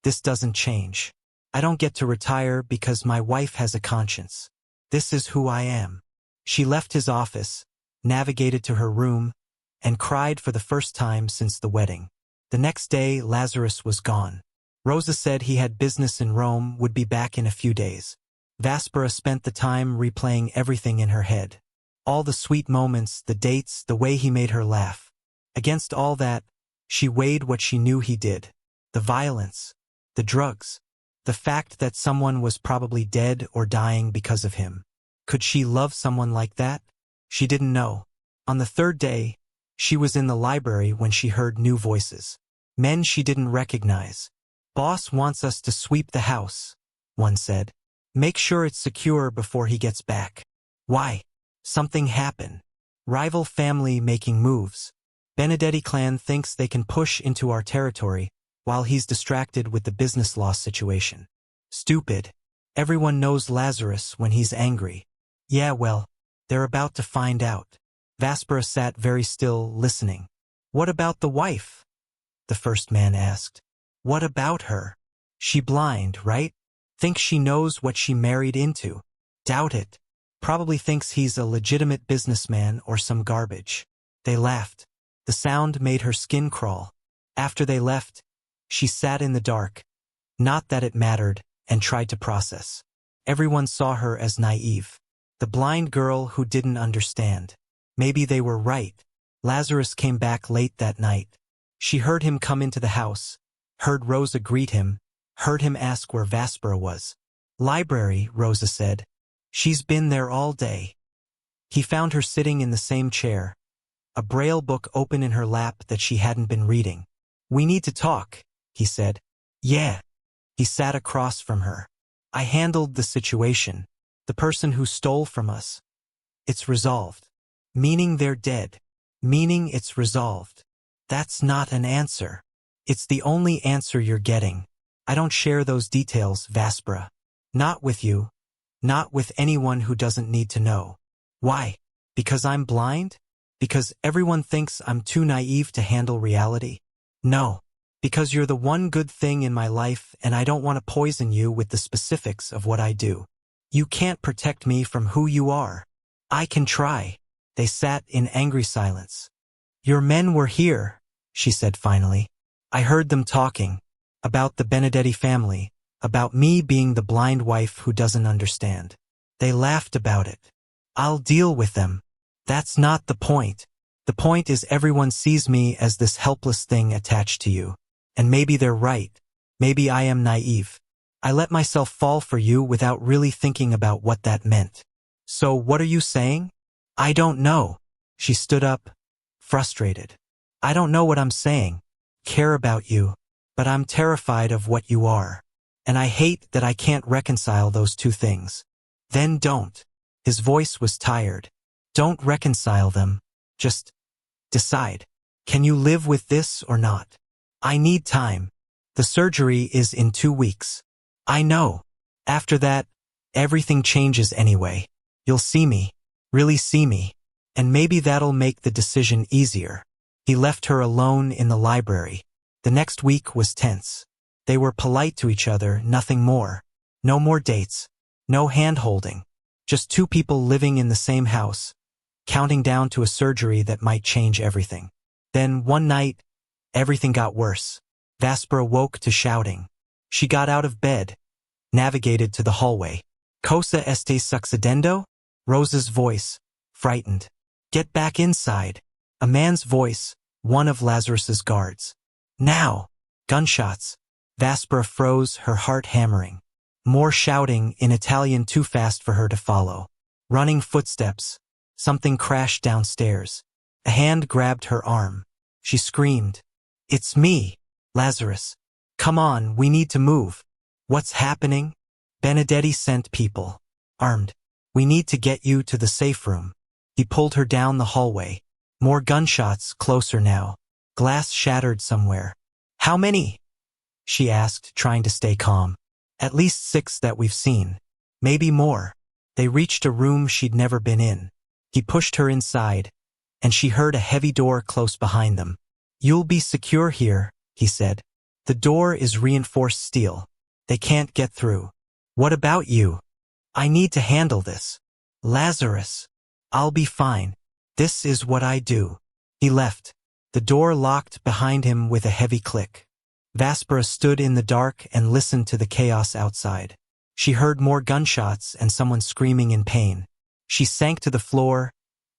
This doesn't change. I don't get to retire because my wife has a conscience. This is who I am. She left his office, navigated to her room, and cried for the first time since the wedding. The next day, Lazarus was gone. Rosa said he had business in Rome, would be back in a few days. Vaspera spent the time replaying everything in her head. All the sweet moments, the dates, the way he made her laugh. Against all that, she weighed what she knew he did. The violence, the drugs, the fact that someone was probably dead or dying because of him. Could she love someone like that? She didn't know. On the third day, She was in the library when she heard new voices. Men she didn't recognize. "Boss wants us to sweep the house," one said. "Make sure it's secure before he gets back." "Why?" "Something happened. Rival family making moves. Benedetti clan thinks they can push into our territory while he's distracted with the business loss situation." "Stupid. Everyone knows Lazarus when he's angry." "Yeah, well, they're about to find out." Vaspera sat very still, listening. "What about the wife?" the first man asked. "What about her? She blind, right? Thinks she knows what she married into. Doubt it. Probably thinks he's a legitimate businessman or some garbage." They laughed. The sound made her skin crawl. After they left, she sat in the dark. Not that it mattered, and tried to process. Everyone saw her as naive. The blind girl who didn't understand. Maybe they were right. Lazarus came back late that night. She heard him come into the house, heard Rosa greet him, heard him ask where Vaspera was. "Library," Rosa said. "She's been there all day." He found her sitting in the same chair, a braille book open in her lap that she hadn't been reading. "We need to talk," he said. "Yeah." He sat across from her. "I handled the situation. The person who stole from us. It's resolved." "Meaning they're dead." "Meaning it's resolved." "That's not an answer." "It's the only answer you're getting. I don't share those details, Vaspera. Not with you. Not with anyone who doesn't need to know." "Why? Because I'm blind? Because everyone thinks I'm too naive to handle reality?" "No. Because you're the one good thing in my life and I don't want to poison you with the specifics of what I do. You can't protect me from who you are." "I can try." They sat in angry silence. "Your men were here," she said finally. "I heard them talking. About the Benedetti family. About me being the blind wife who doesn't understand. They laughed about it. I'll deal with them. That's not the point. The point is everyone sees me as this helpless thing attached to you. And maybe they're right. Maybe I am naive. I let myself fall for you without really thinking about what that meant. So what are you saying?" "I don't know." She stood up, frustrated. "I don't know what I'm saying. Care about you. But I'm terrified of what you are. And I hate that I can't reconcile those two things." "Then don't." His voice was tired. "Don't reconcile them. Just decide. Can you live with this or not?" "I need time. The surgery is in 2 weeks." "I know. After that, everything changes anyway. You'll see me. Really see me. And maybe that'll make the decision easier." He left her alone in the library. The next week was tense. They were polite to each other, nothing more. No more dates. No hand-holding. Just two people living in the same house, counting down to a surgery that might change everything. Then, one night, everything got worse. Vaspera woke to shouting. She got out of bed, navigated to the hallway. "Cosa esté sucedendo?" Rosa's voice, frightened. "Get back inside." A man's voice, one of Lazarus's guards. "Now!" Gunshots. Vaspera froze, her heart hammering. More shouting, in Italian too fast for her to follow. Running footsteps. Something crashed downstairs. A hand grabbed her arm. She screamed. "It's me, Lazarus. Come on, we need to move." "What's happening?" "Benedetti sent people. Armed. We need to get you to the safe room." He pulled her down the hallway. More gunshots, closer now. Glass shattered somewhere. "How many?" she asked, trying to stay calm. "At least 6 that we've seen. Maybe more." They reached a room she'd never been in. He pushed her inside, and she heard a heavy door close behind them. "You'll be secure here," he said. "The door is reinforced steel. They can't get through." "What about you?" "I need to handle this." "Lazarus." "I'll be fine. This is what I do." He left. The door locked behind him with a heavy click. Vaspera stood in the dark and listened to the chaos outside. She heard more gunshots and someone screaming in pain. She sank to the floor,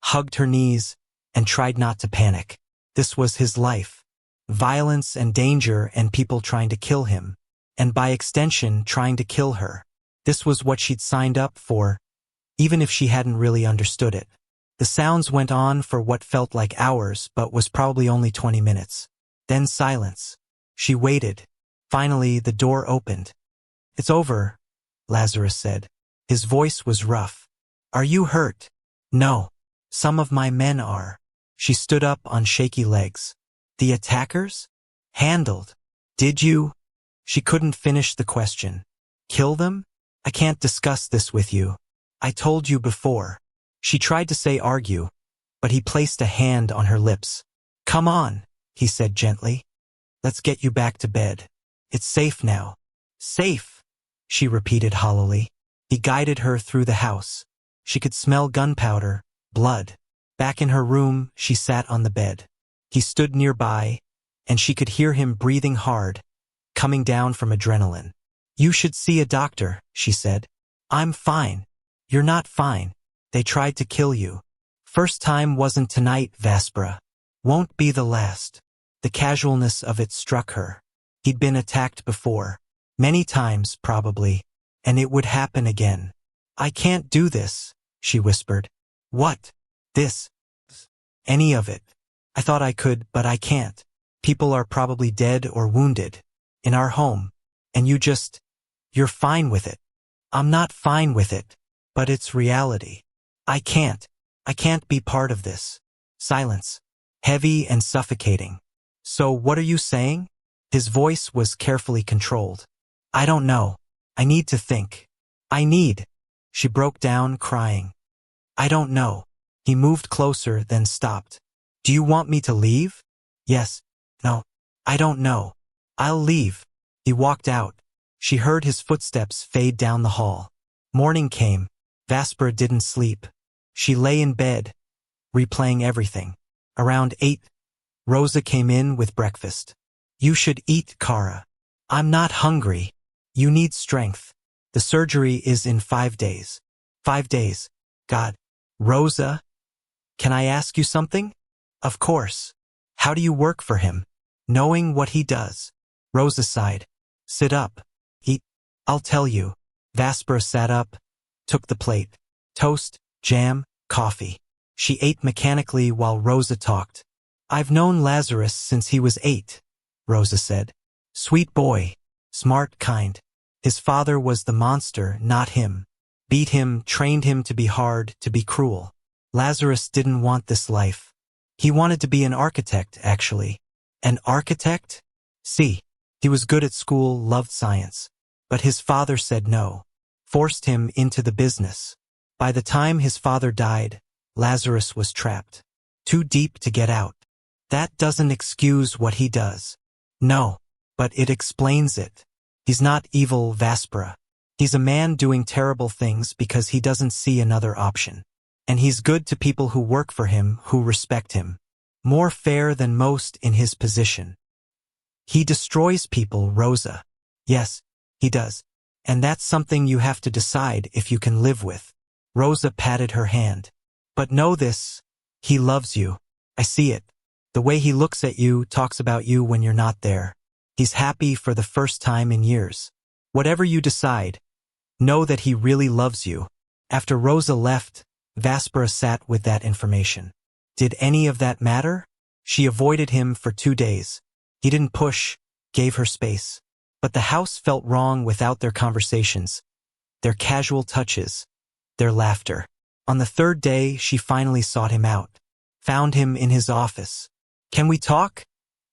hugged her knees, and tried not to panic. This was his life. Violence and danger and people trying to kill him. And by extension, trying to kill her. This was what she'd signed up for, even if she hadn't really understood it. The sounds went on for what felt like hours but was probably only 20 minutes. Then silence. She waited. Finally, the door opened. "It's over," Lazarus said. His voice was rough. "Are you hurt?" "No. Some of my men are." She stood up on shaky legs. "The attackers?" "Handled." "Did you?" She couldn't finish the question. "Kill them?" "I can't discuss this with you. I told you before." She tried to say argue, but he placed a hand on her lips. "Come on," he said gently. "Let's get you back to bed. It's safe now." "Safe," she repeated hollowly. He guided her through the house. She could smell gunpowder, blood. Back in her room, she sat on the bed. He stood nearby, and she could hear him breathing hard, coming down from adrenaline. "You should see a doctor," she said. "I'm fine." "You're not fine. They tried to kill you." "First time wasn't tonight, Vaspera. Won't be the last." The casualness of it struck her. He'd been attacked before. Many times, probably. And it would happen again. "I can't do this," she whispered. "What?" "This. Any of it. I thought I could, but I can't. People are probably dead or wounded. In our home. And you're fine with it." "I'm not fine with it. But it's reality. I can't be part of this." Silence. Heavy and suffocating. "So what are you saying?" His voice was carefully controlled. "I don't know. I need to think. She broke down, crying. "I don't know." He moved closer, then stopped. "Do you want me to leave?" "Yes. No. I don't know. I'll leave." He walked out. She heard his footsteps fade down the hall. Morning came. Vaspera didn't sleep. She lay in bed, replaying everything. Around 8, Rosa came in with breakfast. "You should eat, Kara." "I'm not hungry." "You need strength. The surgery is in 5 days." 5 days. God. "Rosa, can I ask you something?" "Of course." "How do you work for him?" "Knowing what he does." Rosa sighed. "Sit up. Eat." "I'll tell you." Vaspera sat up, took the plate. Toast, jam, coffee. She ate mechanically while Rosa talked. "I've known Lazarus since he was 8, Rosa said. "Sweet boy. Smart, kind. His father was the monster, not him. Beat him, trained him to be hard, to be cruel. Lazarus didn't want this life. He wanted to be an architect, actually." "An architect?" "See. He was good at school, loved science. But his father said no. Forced him into the business. By the time his father died, Lazarus was trapped. Too deep to get out. That doesn't excuse what he does." "No. But it explains it. He's not evil, Vaspera. He's a man doing terrible things because he doesn't see another option. And he's good to people who work for him, who respect him. More fair than most in his position." "He destroys people, Rosa." "Yes, he does. And that's something you have to decide if you can live with." Rosa patted her hand. "But know this, he loves you. I see it. The way he looks at you, talks about you when you're not there. He's happy for the first time in years. Whatever you decide, know that he really loves you." After Rosa left, Vaspera sat with that information. Did any of that matter? She avoided him for 2 days. He didn't push, gave her space. But the house felt wrong without their conversations, their casual touches, their laughter. On the 3rd day, she finally sought him out. Found him in his office. "Can we talk?"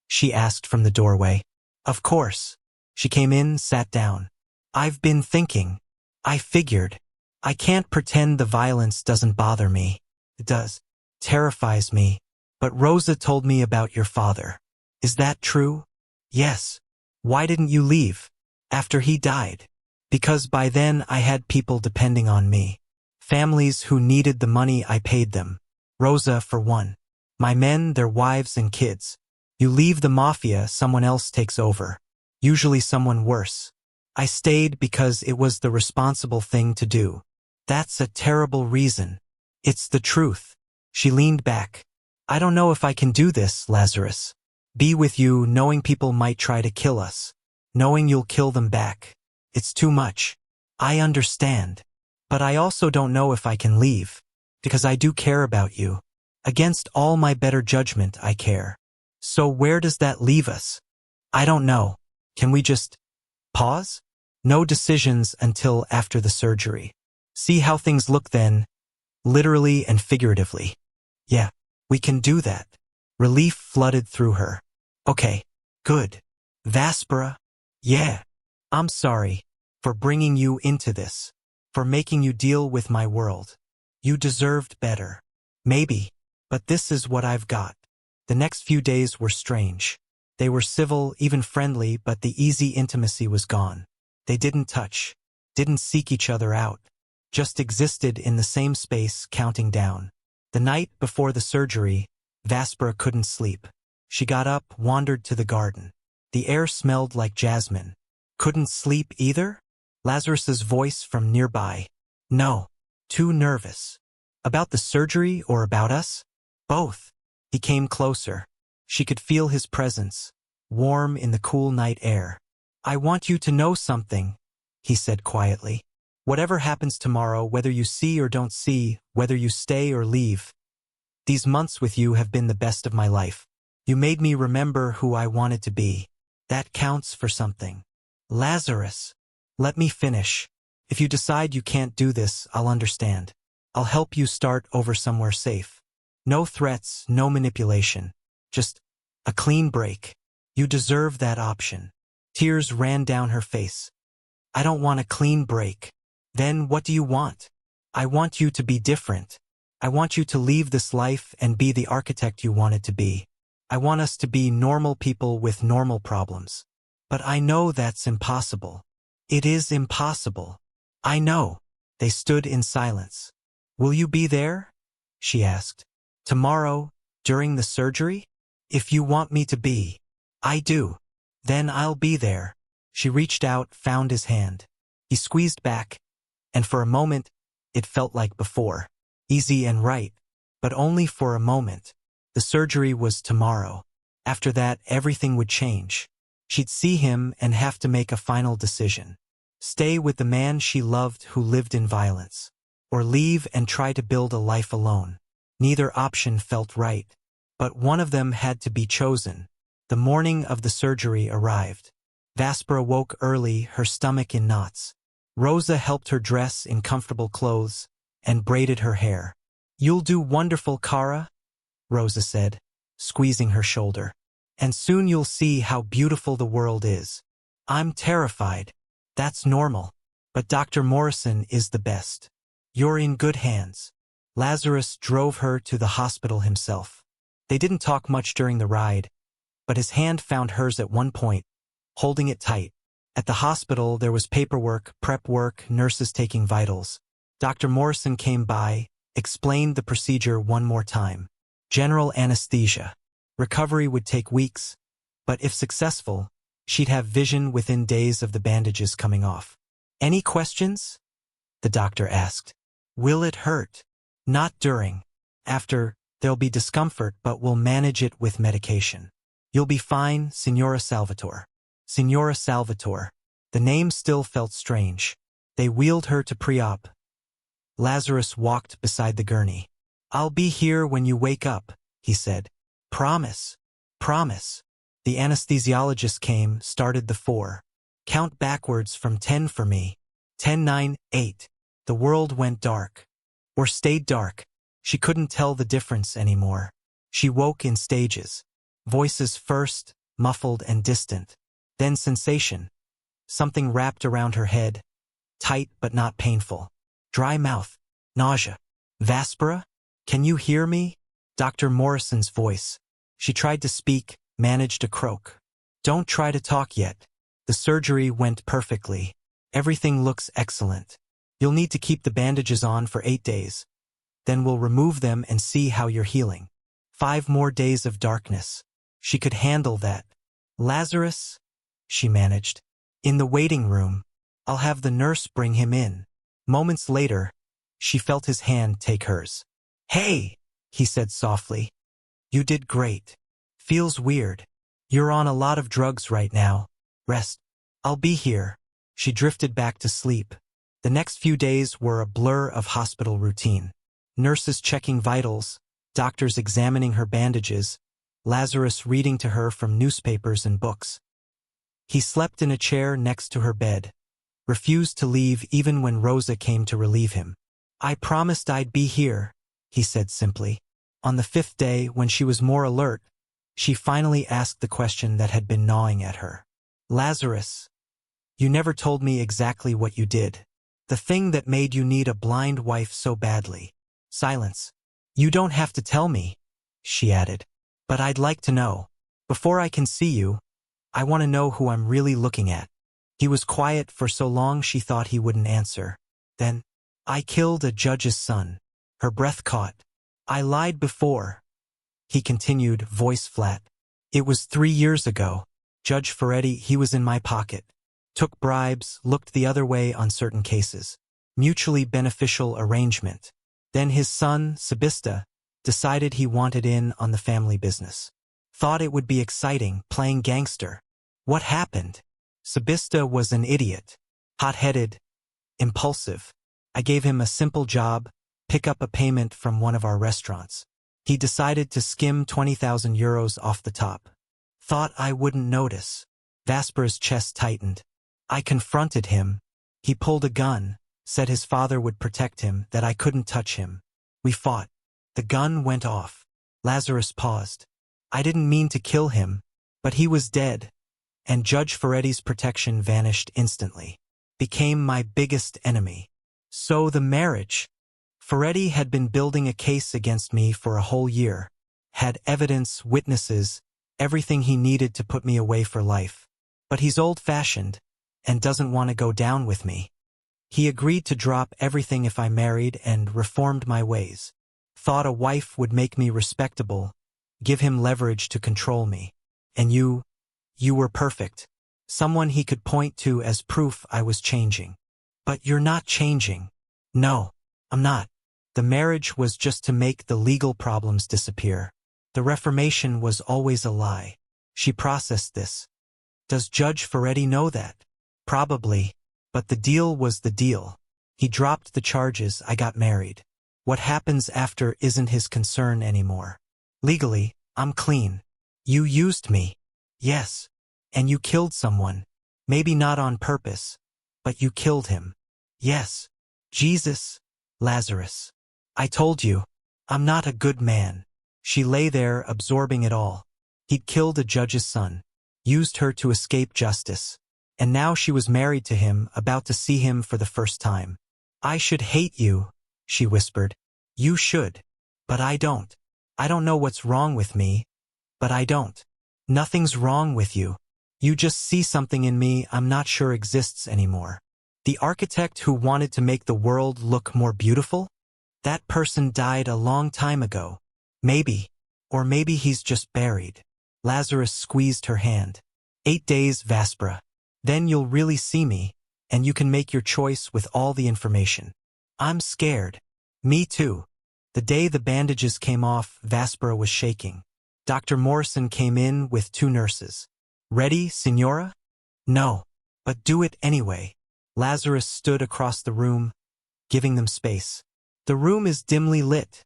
she asked from the doorway. "Of course." She came in, sat down. "I've been thinking. I figured. I can't pretend the violence doesn't bother me. It does. Terrifies me. But Rosa told me about your father. Is that true?" "Yes." "Why didn't you leave after he died?" "Because by then I had people depending on me. Families who needed the money I paid them. Rosa, for one. My men, their wives and kids. You leave the mafia, someone else takes over. Usually someone worse. I stayed because it was the responsible thing to do." "That's a terrible reason." "It's the truth." She leaned back. "I don't know if I can do this, Lazarus. Be with you knowing people might try to kill us. Knowing you'll kill them back. It's too much. I understand. But I also don't know if I can leave. Because I do care about you. Against all my better judgment, I care. So where does that leave us? I don't know. Can we just pause? No decisions until after the surgery. See how things look then, literally and figuratively. Yeah, we can do that. Relief flooded through her. Okay, good. Vaspera? Yeah. I'm sorry for bringing you into this, for making you deal with my world. You deserved better. Maybe, but this is what I've got. The next few days were strange. They were civil, even friendly, but the easy intimacy was gone. They didn't touch, didn't seek each other out, just existed in the same space, counting down. The night before the surgery, Vaspera couldn't sleep. She got up, wandered to the garden. The air smelled like jasmine. Couldn't sleep either? Lazarus's voice from nearby. No. Too nervous. About the surgery or about us? Both. He came closer. She could feel his presence, warm in the cool night air. I want you to know something, he said quietly. Whatever happens tomorrow, whether you see or don't see, whether you stay or leave, these months with you have been the best of my life. You made me remember who I wanted to be. That counts for something. Lazarus, let me finish. If you decide you can't do this, I'll understand. I'll help you start over somewhere safe. No threats, no manipulation. Just a clean break. You deserve that option. Tears ran down her face. I don't want a clean break. Then what do you want? I want you to be different. I want you to leave this life and be the architect you wanted to be. I want us to be normal people with normal problems. But I know that's impossible. It is impossible. I know. They stood in silence. Will you be there? She asked. Tomorrow, during the surgery? If you want me to be. I do. Then I'll be there. She reached out, found his hand. He squeezed back, and for a moment, it felt like before. Easy and right. But only for a moment. The surgery was tomorrow. After that, everything would change. She'd see him and have to make a final decision. Stay with the man she loved who lived in violence, or leave and try to build a life alone. Neither option felt right, but one of them had to be chosen. The morning of the surgery arrived. Vaspera woke early, her stomach in knots. Rosa helped her dress in comfortable clothes and braided her hair. You'll do wonderful, Cara, Rosa said, squeezing her shoulder. And soon you'll see how beautiful the world is. I'm terrified. That's normal. But Dr. Morrison is the best. You're in good hands. Lazarus drove her to the hospital himself. They didn't talk much during the ride, but his hand found hers at one point, holding it tight. At the hospital, there was paperwork, prep work, nurses taking vitals. Dr. Morrison came by, explained the procedure one more time. General anesthesia. Recovery would take weeks, but if successful, she'd have vision within days of the bandages coming off. Any questions? The doctor asked. Will it hurt? Not during. After, there'll be discomfort, but we'll manage it with medication. You'll be fine, Signora Salvatore. Signora Salvatore. The name still felt strange. They wheeled her to pre-op. Lazarus walked beside the gurney. I'll be here when you wake up, he said. Promise. Promise. The anesthesiologist came, started the 4. Count backwards from 10 for me. 10, 9, 8. The world went dark. Or stayed dark. She couldn't tell the difference anymore. She woke in stages. Voices first, muffled and distant. Then sensation. Something wrapped around her head. Tight but not painful. Dry mouth. Nausea. Vaspera? Can you hear me? Dr. Morrison's voice. She tried to speak, managed a croak. Don't try to talk yet. The surgery went perfectly. Everything looks excellent. You'll need to keep the bandages on for 8 days. Then we'll remove them and see how you're healing. 5 more days of darkness. She could handle that. Lazarus? She managed. In the waiting room. I'll have the nurse bring him in. Moments later, she felt his hand take hers. Hey, he said softly. You did great. Feels weird. You're on a lot of drugs right now. Rest. I'll be here. She drifted back to sleep. The next few days were a blur of hospital routine. Nurses checking vitals, doctors examining her bandages, Lazarus reading to her from newspapers and books. He slept in a chair next to her bed, refused to leave even when Rosa came to relieve him. "I promised I'd be here," he said simply. On the 5th day, when she was more alert, she finally asked the question that had been gnawing at her. "Lazarus, you never told me exactly what you did. The thing that made you need a blind wife so badly." Silence. "You don't have to tell me," she added. "But I'd like to know. Before I can see you, I want to know who I'm really looking at." He was quiet for so long she thought he wouldn't answer. Then, "I killed a judge's son." Her breath caught. "I lied before," he continued, voice flat. "It was 3 years ago. Judge Ferretti, he was in my pocket. Took bribes, looked the other way on certain cases. Mutually beneficial arrangement. Then his son, Sabista, decided he wanted in on the family business. Thought it would be exciting, playing gangster. What happened? Sabista was an idiot. Hot-headed, impulsive. I gave him a simple job, pick up a payment from one of our restaurants. He decided to skim 20,000 euros off the top. Thought I wouldn't notice." Vaspera's chest tightened. "I confronted him. He pulled a gun, said his father would protect him, that I couldn't touch him. We fought. The gun went off." Lazarus paused. "I didn't mean to kill him, but he was dead, and Judge Ferretti's protection vanished instantly. Became my biggest enemy. So the marriage. Ferretti had been building a case against me for a whole year. Had evidence, witnesses, everything he needed to put me away for life. But he's old-fashioned and doesn't want to go down with me. He agreed to drop everything if I married and reformed my ways. Thought a wife would make me respectable, give him leverage to control me. And you were perfect. Someone he could point to as proof I was changing. But you're not changing." "No, I'm not. The marriage was just to make the legal problems disappear. The reformation was always a lie." She processed this. "Does Judge Ferretti know that?" "Probably. But the deal was the deal. He dropped the charges, I got married. What happens after isn't his concern anymore. Legally, I'm clean. You used me." "Yes. And you killed someone. Maybe not on purpose, but you killed him." "Yes. Jesus. Lazarus. I told you, I'm not a good man." She lay there, absorbing it all. He'd killed a judge's son, used her to escape justice. And now she was married to him, about to see him for the first time. "I should hate you," she whispered. "You should. But I don't. I don't know what's wrong with me, but I don't." "Nothing's wrong with you. You just see something in me I'm not sure exists anymore. The architect who wanted to make the world look more beautiful? That person died a long time ago. Maybe. Or maybe he's just buried." Lazarus squeezed her hand. 8 days, Vaspera. Then you'll really see me, and you can make your choice with all the information." "I'm scared." "Me too." The day the bandages came off, Vaspera was shaking. Dr. Morrison came in with 2 nurses. "Ready, Signora?" "No. But do it anyway." Lazarus stood across the room, giving them space. "The room is dimly lit,"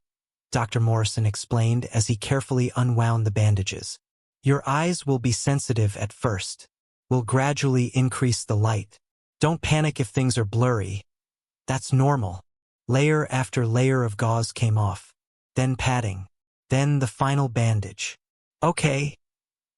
Dr. Morrison explained as he carefully unwound the bandages. "Your eyes will be sensitive at first. We'll gradually increase the light. Don't panic if things are blurry. That's normal." Layer after layer of gauze came off. Then padding. Then the final bandage. "Okay,"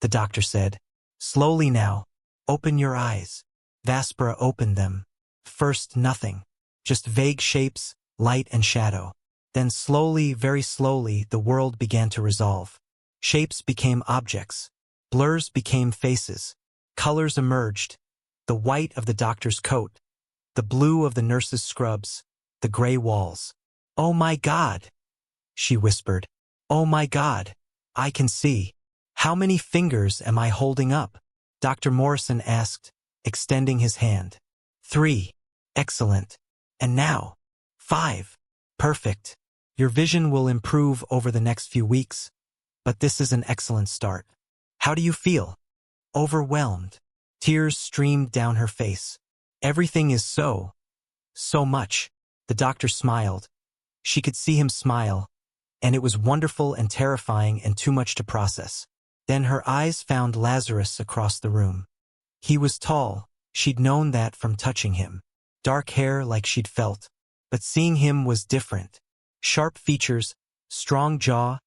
the doctor said. "Slowly now. Open your eyes." Vaspera opened them. First nothing. Just vague shapes, light and shadow. Then slowly, very slowly, the world began to resolve. Shapes became objects. Blurs became faces. Colors emerged. The white of the doctor's coat. The blue of the nurse's scrubs. The gray walls. "Oh my God!" she whispered. "Oh my God! I can see." "How many fingers am I holding up?" Dr. Morrison asked, extending his hand. 3. Excellent. And now? 5. Perfect. Your vision will improve over the next few weeks, but this is an excellent start. How do you feel? Overwhelmed. Tears streamed down her face. Everything is so much. The doctor smiled. She could see him smile, and it was wonderful and terrifying and too much to process. Then her eyes found Lazarus across the room. He was tall, she'd known that from touching him. Dark hair like she'd felt, but seeing him was different. Sharp features, strong jaw,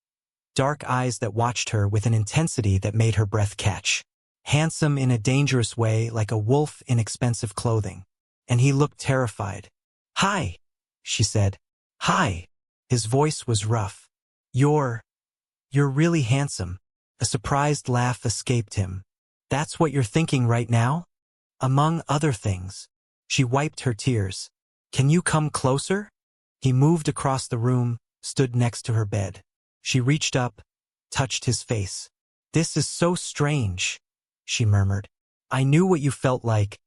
dark eyes that watched her with an intensity that made her breath catch. Handsome in a dangerous way, like a wolf in expensive clothing. And he looked terrified. "Hi," she said. "Hi." His voice was rough. You're really handsome." A surprised laugh escaped him. "That's what you're thinking right now?" "Among other things." She wiped her tears. "Can you come closer?" He moved across the room, stood next to her bed. She reached up, touched his face. "This is so strange," she murmured. "I knew what you felt like,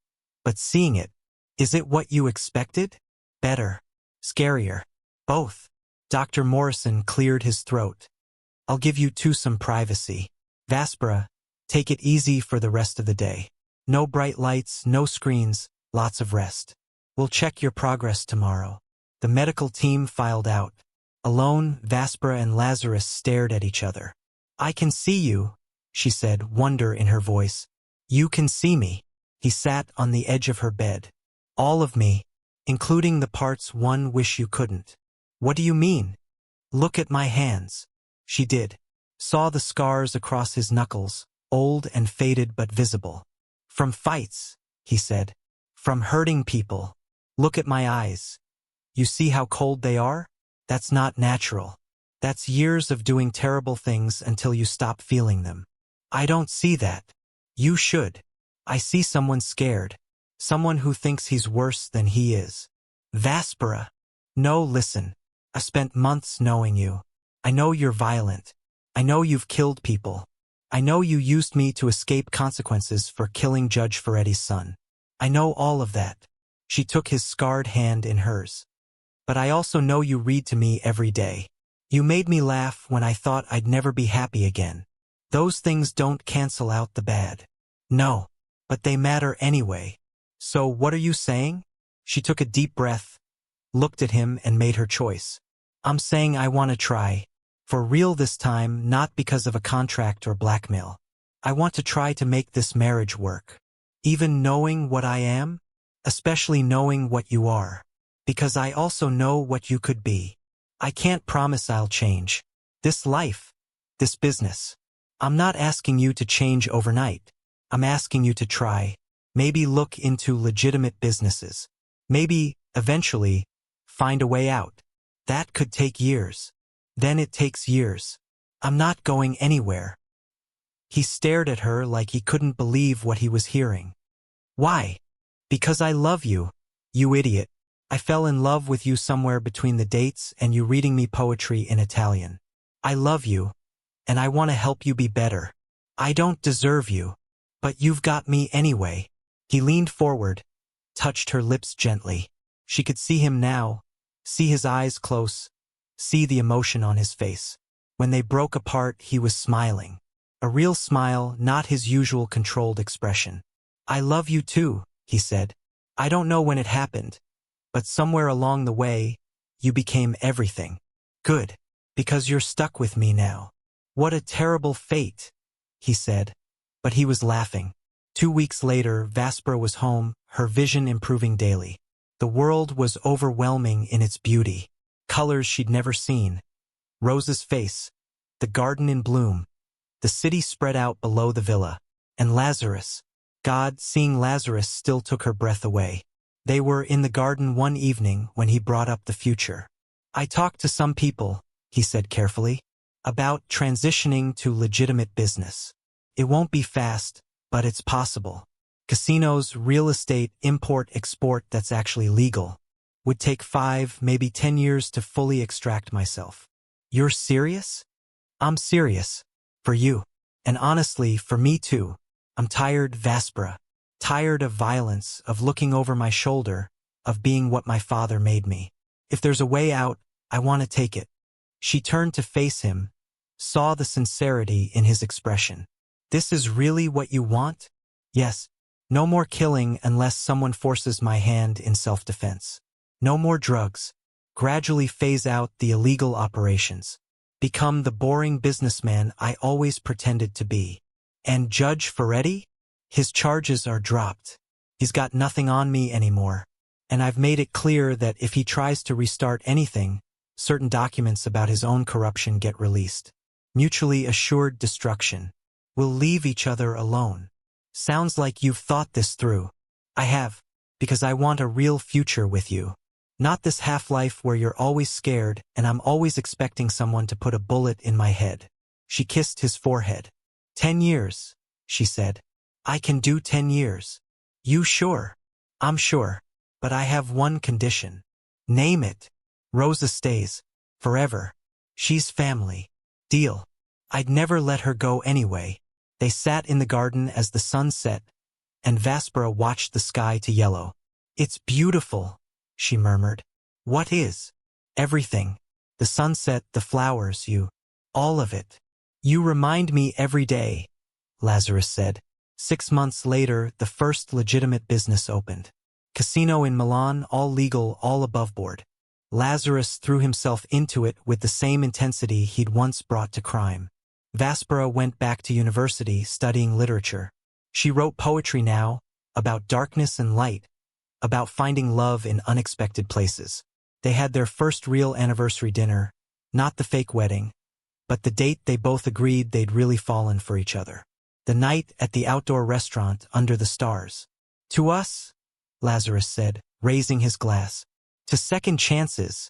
but seeing it, is it what you expected? Better? Scarier? Both?" Dr. Morrison cleared his throat. "I'll give you two some privacy. Vaspera, take it easy for the rest of the day. No bright lights, no screens, lots of rest. We'll check your progress tomorrow." The medical team filed out. Alone, Vaspera and Lazarus stared at each other. "I can see you," she said, wonder in her voice. "You can see me." He sat on the edge of her bed. "All of me, including the parts one wish you couldn't." "What do you mean?" "Look at my hands." She did. Saw the scars across his knuckles, old and faded but visible. "From fights," he said. "From hurting people. Look at my eyes. You see how cold they are? That's not natural. That's years of doing terrible things until you stop feeling them." "I don't see that." "You should. I see someone scared. Someone who thinks he's worse than he is." "Vaspera." "No, listen. I spent months knowing you. I know you're violent. I know you've killed people. I know you used me to escape consequences for killing Judge Ferretti's son. I know all of that." She took his scarred hand in hers. "But I also know you read to me every day. You made me laugh when I thought I'd never be happy again. Those things don't cancel out the bad." "No, but they matter anyway." "So what are you saying?" She took a deep breath, looked at him and made her choice. "I'm saying I want to try. For real this time, not because of a contract or blackmail. I want to try to make this marriage work. Even knowing what I am, especially knowing what you are. Because I also know what you could be. I can't promise I'll change. This life, this business. I'm not asking you to change overnight. I'm asking you to try. Maybe look into legitimate businesses. Maybe, eventually, find a way out. That could take years. Then it takes years. I'm not going anywhere." He stared at her like he couldn't believe what he was hearing. "Why?" "Because I love you, you idiot. I fell in love with you somewhere between the dates and you reading me poetry in Italian. I love you, and I want to help you be better. I don't deserve you, but you've got me anyway." He leaned forward, touched her lips gently. She could see him now, see his eyes close, see the emotion on his face. When they broke apart, he was smiling. A real smile, not his usual controlled expression. "I love you too," he said. "I don't know when it happened, but somewhere along the way, you became everything. Good, because you're stuck with me now." "What a terrible fate," he said, but he was laughing. 2 weeks later, Vaspera was home, her vision improving daily. The world was overwhelming in its beauty. Colors she'd never seen. Rose's face, the garden in bloom, the city spread out below the villa, and Lazarus. God, seeing Lazarus still took her breath away. They were in the garden one evening when he brought up the future. "I talked to some people," he said carefully, "about transitioning to legitimate business. It won't be fast, but it's possible. Casinos, real estate, import-export that's actually legal. Would take 5, maybe 10 years to fully extract myself." "You're serious?" "I'm serious. For you. And honestly, for me too. I'm tired, Vaspera. Tired of violence, of looking over my shoulder, of being what my father made me. If there's a way out, I want to take it." She turned to face him, saw the sincerity in his expression. "This is really what you want?" "Yes. No more killing unless someone forces my hand in self-defense. No more drugs. Gradually phase out the illegal operations. Become the boring businessman I always pretended to be. And Judge Ferretti? His charges are dropped. He's got nothing on me anymore. And I've made it clear that if he tries to restart anything, certain documents about his own corruption get released. Mutually assured destruction. We'll leave each other alone. Sounds like you've thought this through. I have, because I want a real future with you. Not this half-life where you're always scared and I'm always expecting someone to put a bullet in my head. She kissed his forehead. 10 years, she said. I can do 10 years. You sure? I'm sure. But I have one condition. Name it. Rosa stays. Forever. She's family. Deal. I'd never let her go anyway. They sat in the garden as the sun set, and Vaspera watched the sky to yellow. It's beautiful, she murmured. What is? Everything. The sunset, the flowers, you. All of it. You remind me every day, Lazarus said. 6 months later, the first legitimate business opened. Casino in Milan, all legal, all above board. Lazarus threw himself into it with the same intensity he'd once brought to crime. Vaspera went back to university studying literature. She wrote poetry now, about darkness and light, about finding love in unexpected places. They had their first real anniversary dinner, not the fake wedding, but the date they both agreed they'd really fallen for each other. The night at the outdoor restaurant under the stars. To us, Lazarus said, raising his glass. To second chances,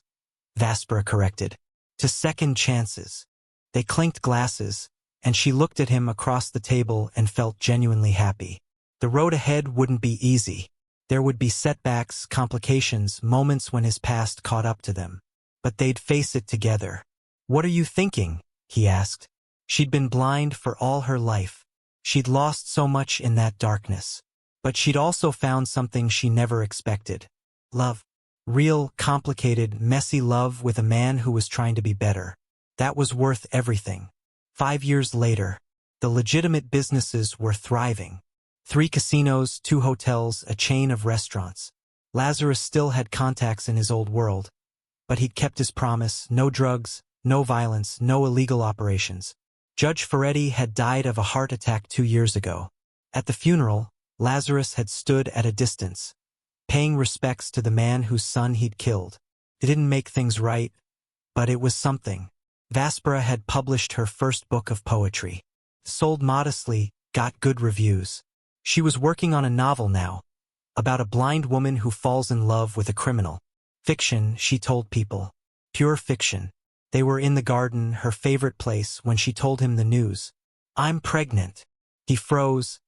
Vaspera corrected. To second chances. They clinked glasses, and she looked at him across the table and felt genuinely happy. The road ahead wouldn't be easy. There would be setbacks, complications, moments when his past caught up to them. But they'd face it together. What are you thinking? He asked. She'd been blind for all her life. She'd lost so much in that darkness. But she'd also found something she never expected. Love. Real, complicated, messy love with a man who was trying to be better. That was worth everything. 5 years later, the legitimate businesses were thriving. 3 casinos, 2 hotels, a chain of restaurants. Lazarus still had contacts in his old world, but he'd kept his promise: no drugs, no violence, no illegal operations. Judge Ferretti had died of a heart attack 2 years ago. At the funeral, Lazarus had stood at a distance, paying respects to the man whose son he'd killed. It didn't make things right, but it was something. Vaspera had published her first book of poetry. Sold modestly, got good reviews. She was working on a novel now, about a blind woman who falls in love with a criminal. Fiction, she told people. Pure fiction. They were in the garden, her favorite place, when she told him the news. I'm pregnant. He froze,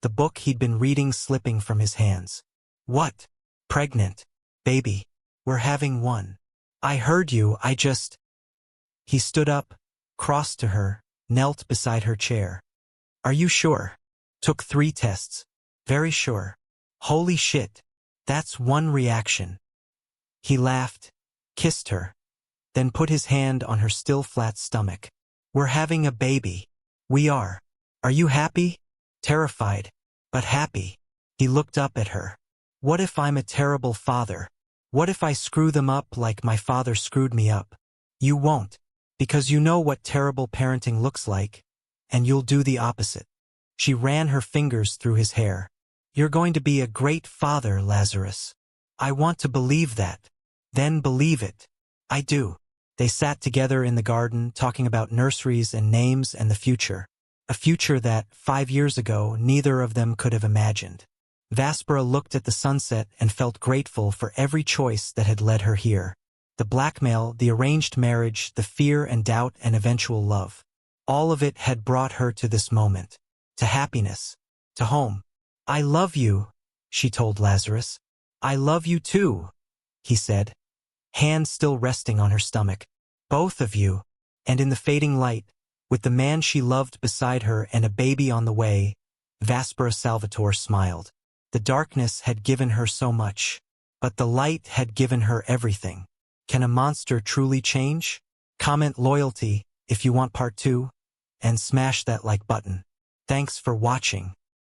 the book he'd been reading slipping from his hands. What? Pregnant. Baby. We're having one. I heard you, I just... He stood up, crossed to her, knelt beside her chair. Are you sure? Took 3 tests. Very sure. Holy shit. That's one reaction. He laughed, kissed her, then put his hand on her still flat stomach. We're having a baby. We are. Are you happy? Terrified, but happy. He looked up at her. What if I'm a terrible father? What if I screw them up like my father screwed me up? You won't, because you know what terrible parenting looks like, and you'll do the opposite. She ran her fingers through his hair. You're going to be a great father, Lazarus. I want to believe that. Then believe it. I do. They sat together in the garden, talking about nurseries and names and the future. A future that, 5 years ago, neither of them could have imagined. Vaspera looked at the sunset and felt grateful for every choice that had led her here. The blackmail, the arranged marriage, the fear and doubt and eventual love. All of it had brought her to this moment. To happiness. To home. I love you, she told Lazarus. I love you too, he said, hand still resting on her stomach. Both of you. And in the fading light, with the man she loved beside her and a baby on the way, Vaspera Salvatore smiled. The darkness had given her so much, but the light had given her everything. Can a monster truly change? Comment loyalty if you want part 2, and smash that like button. Thanks for watching.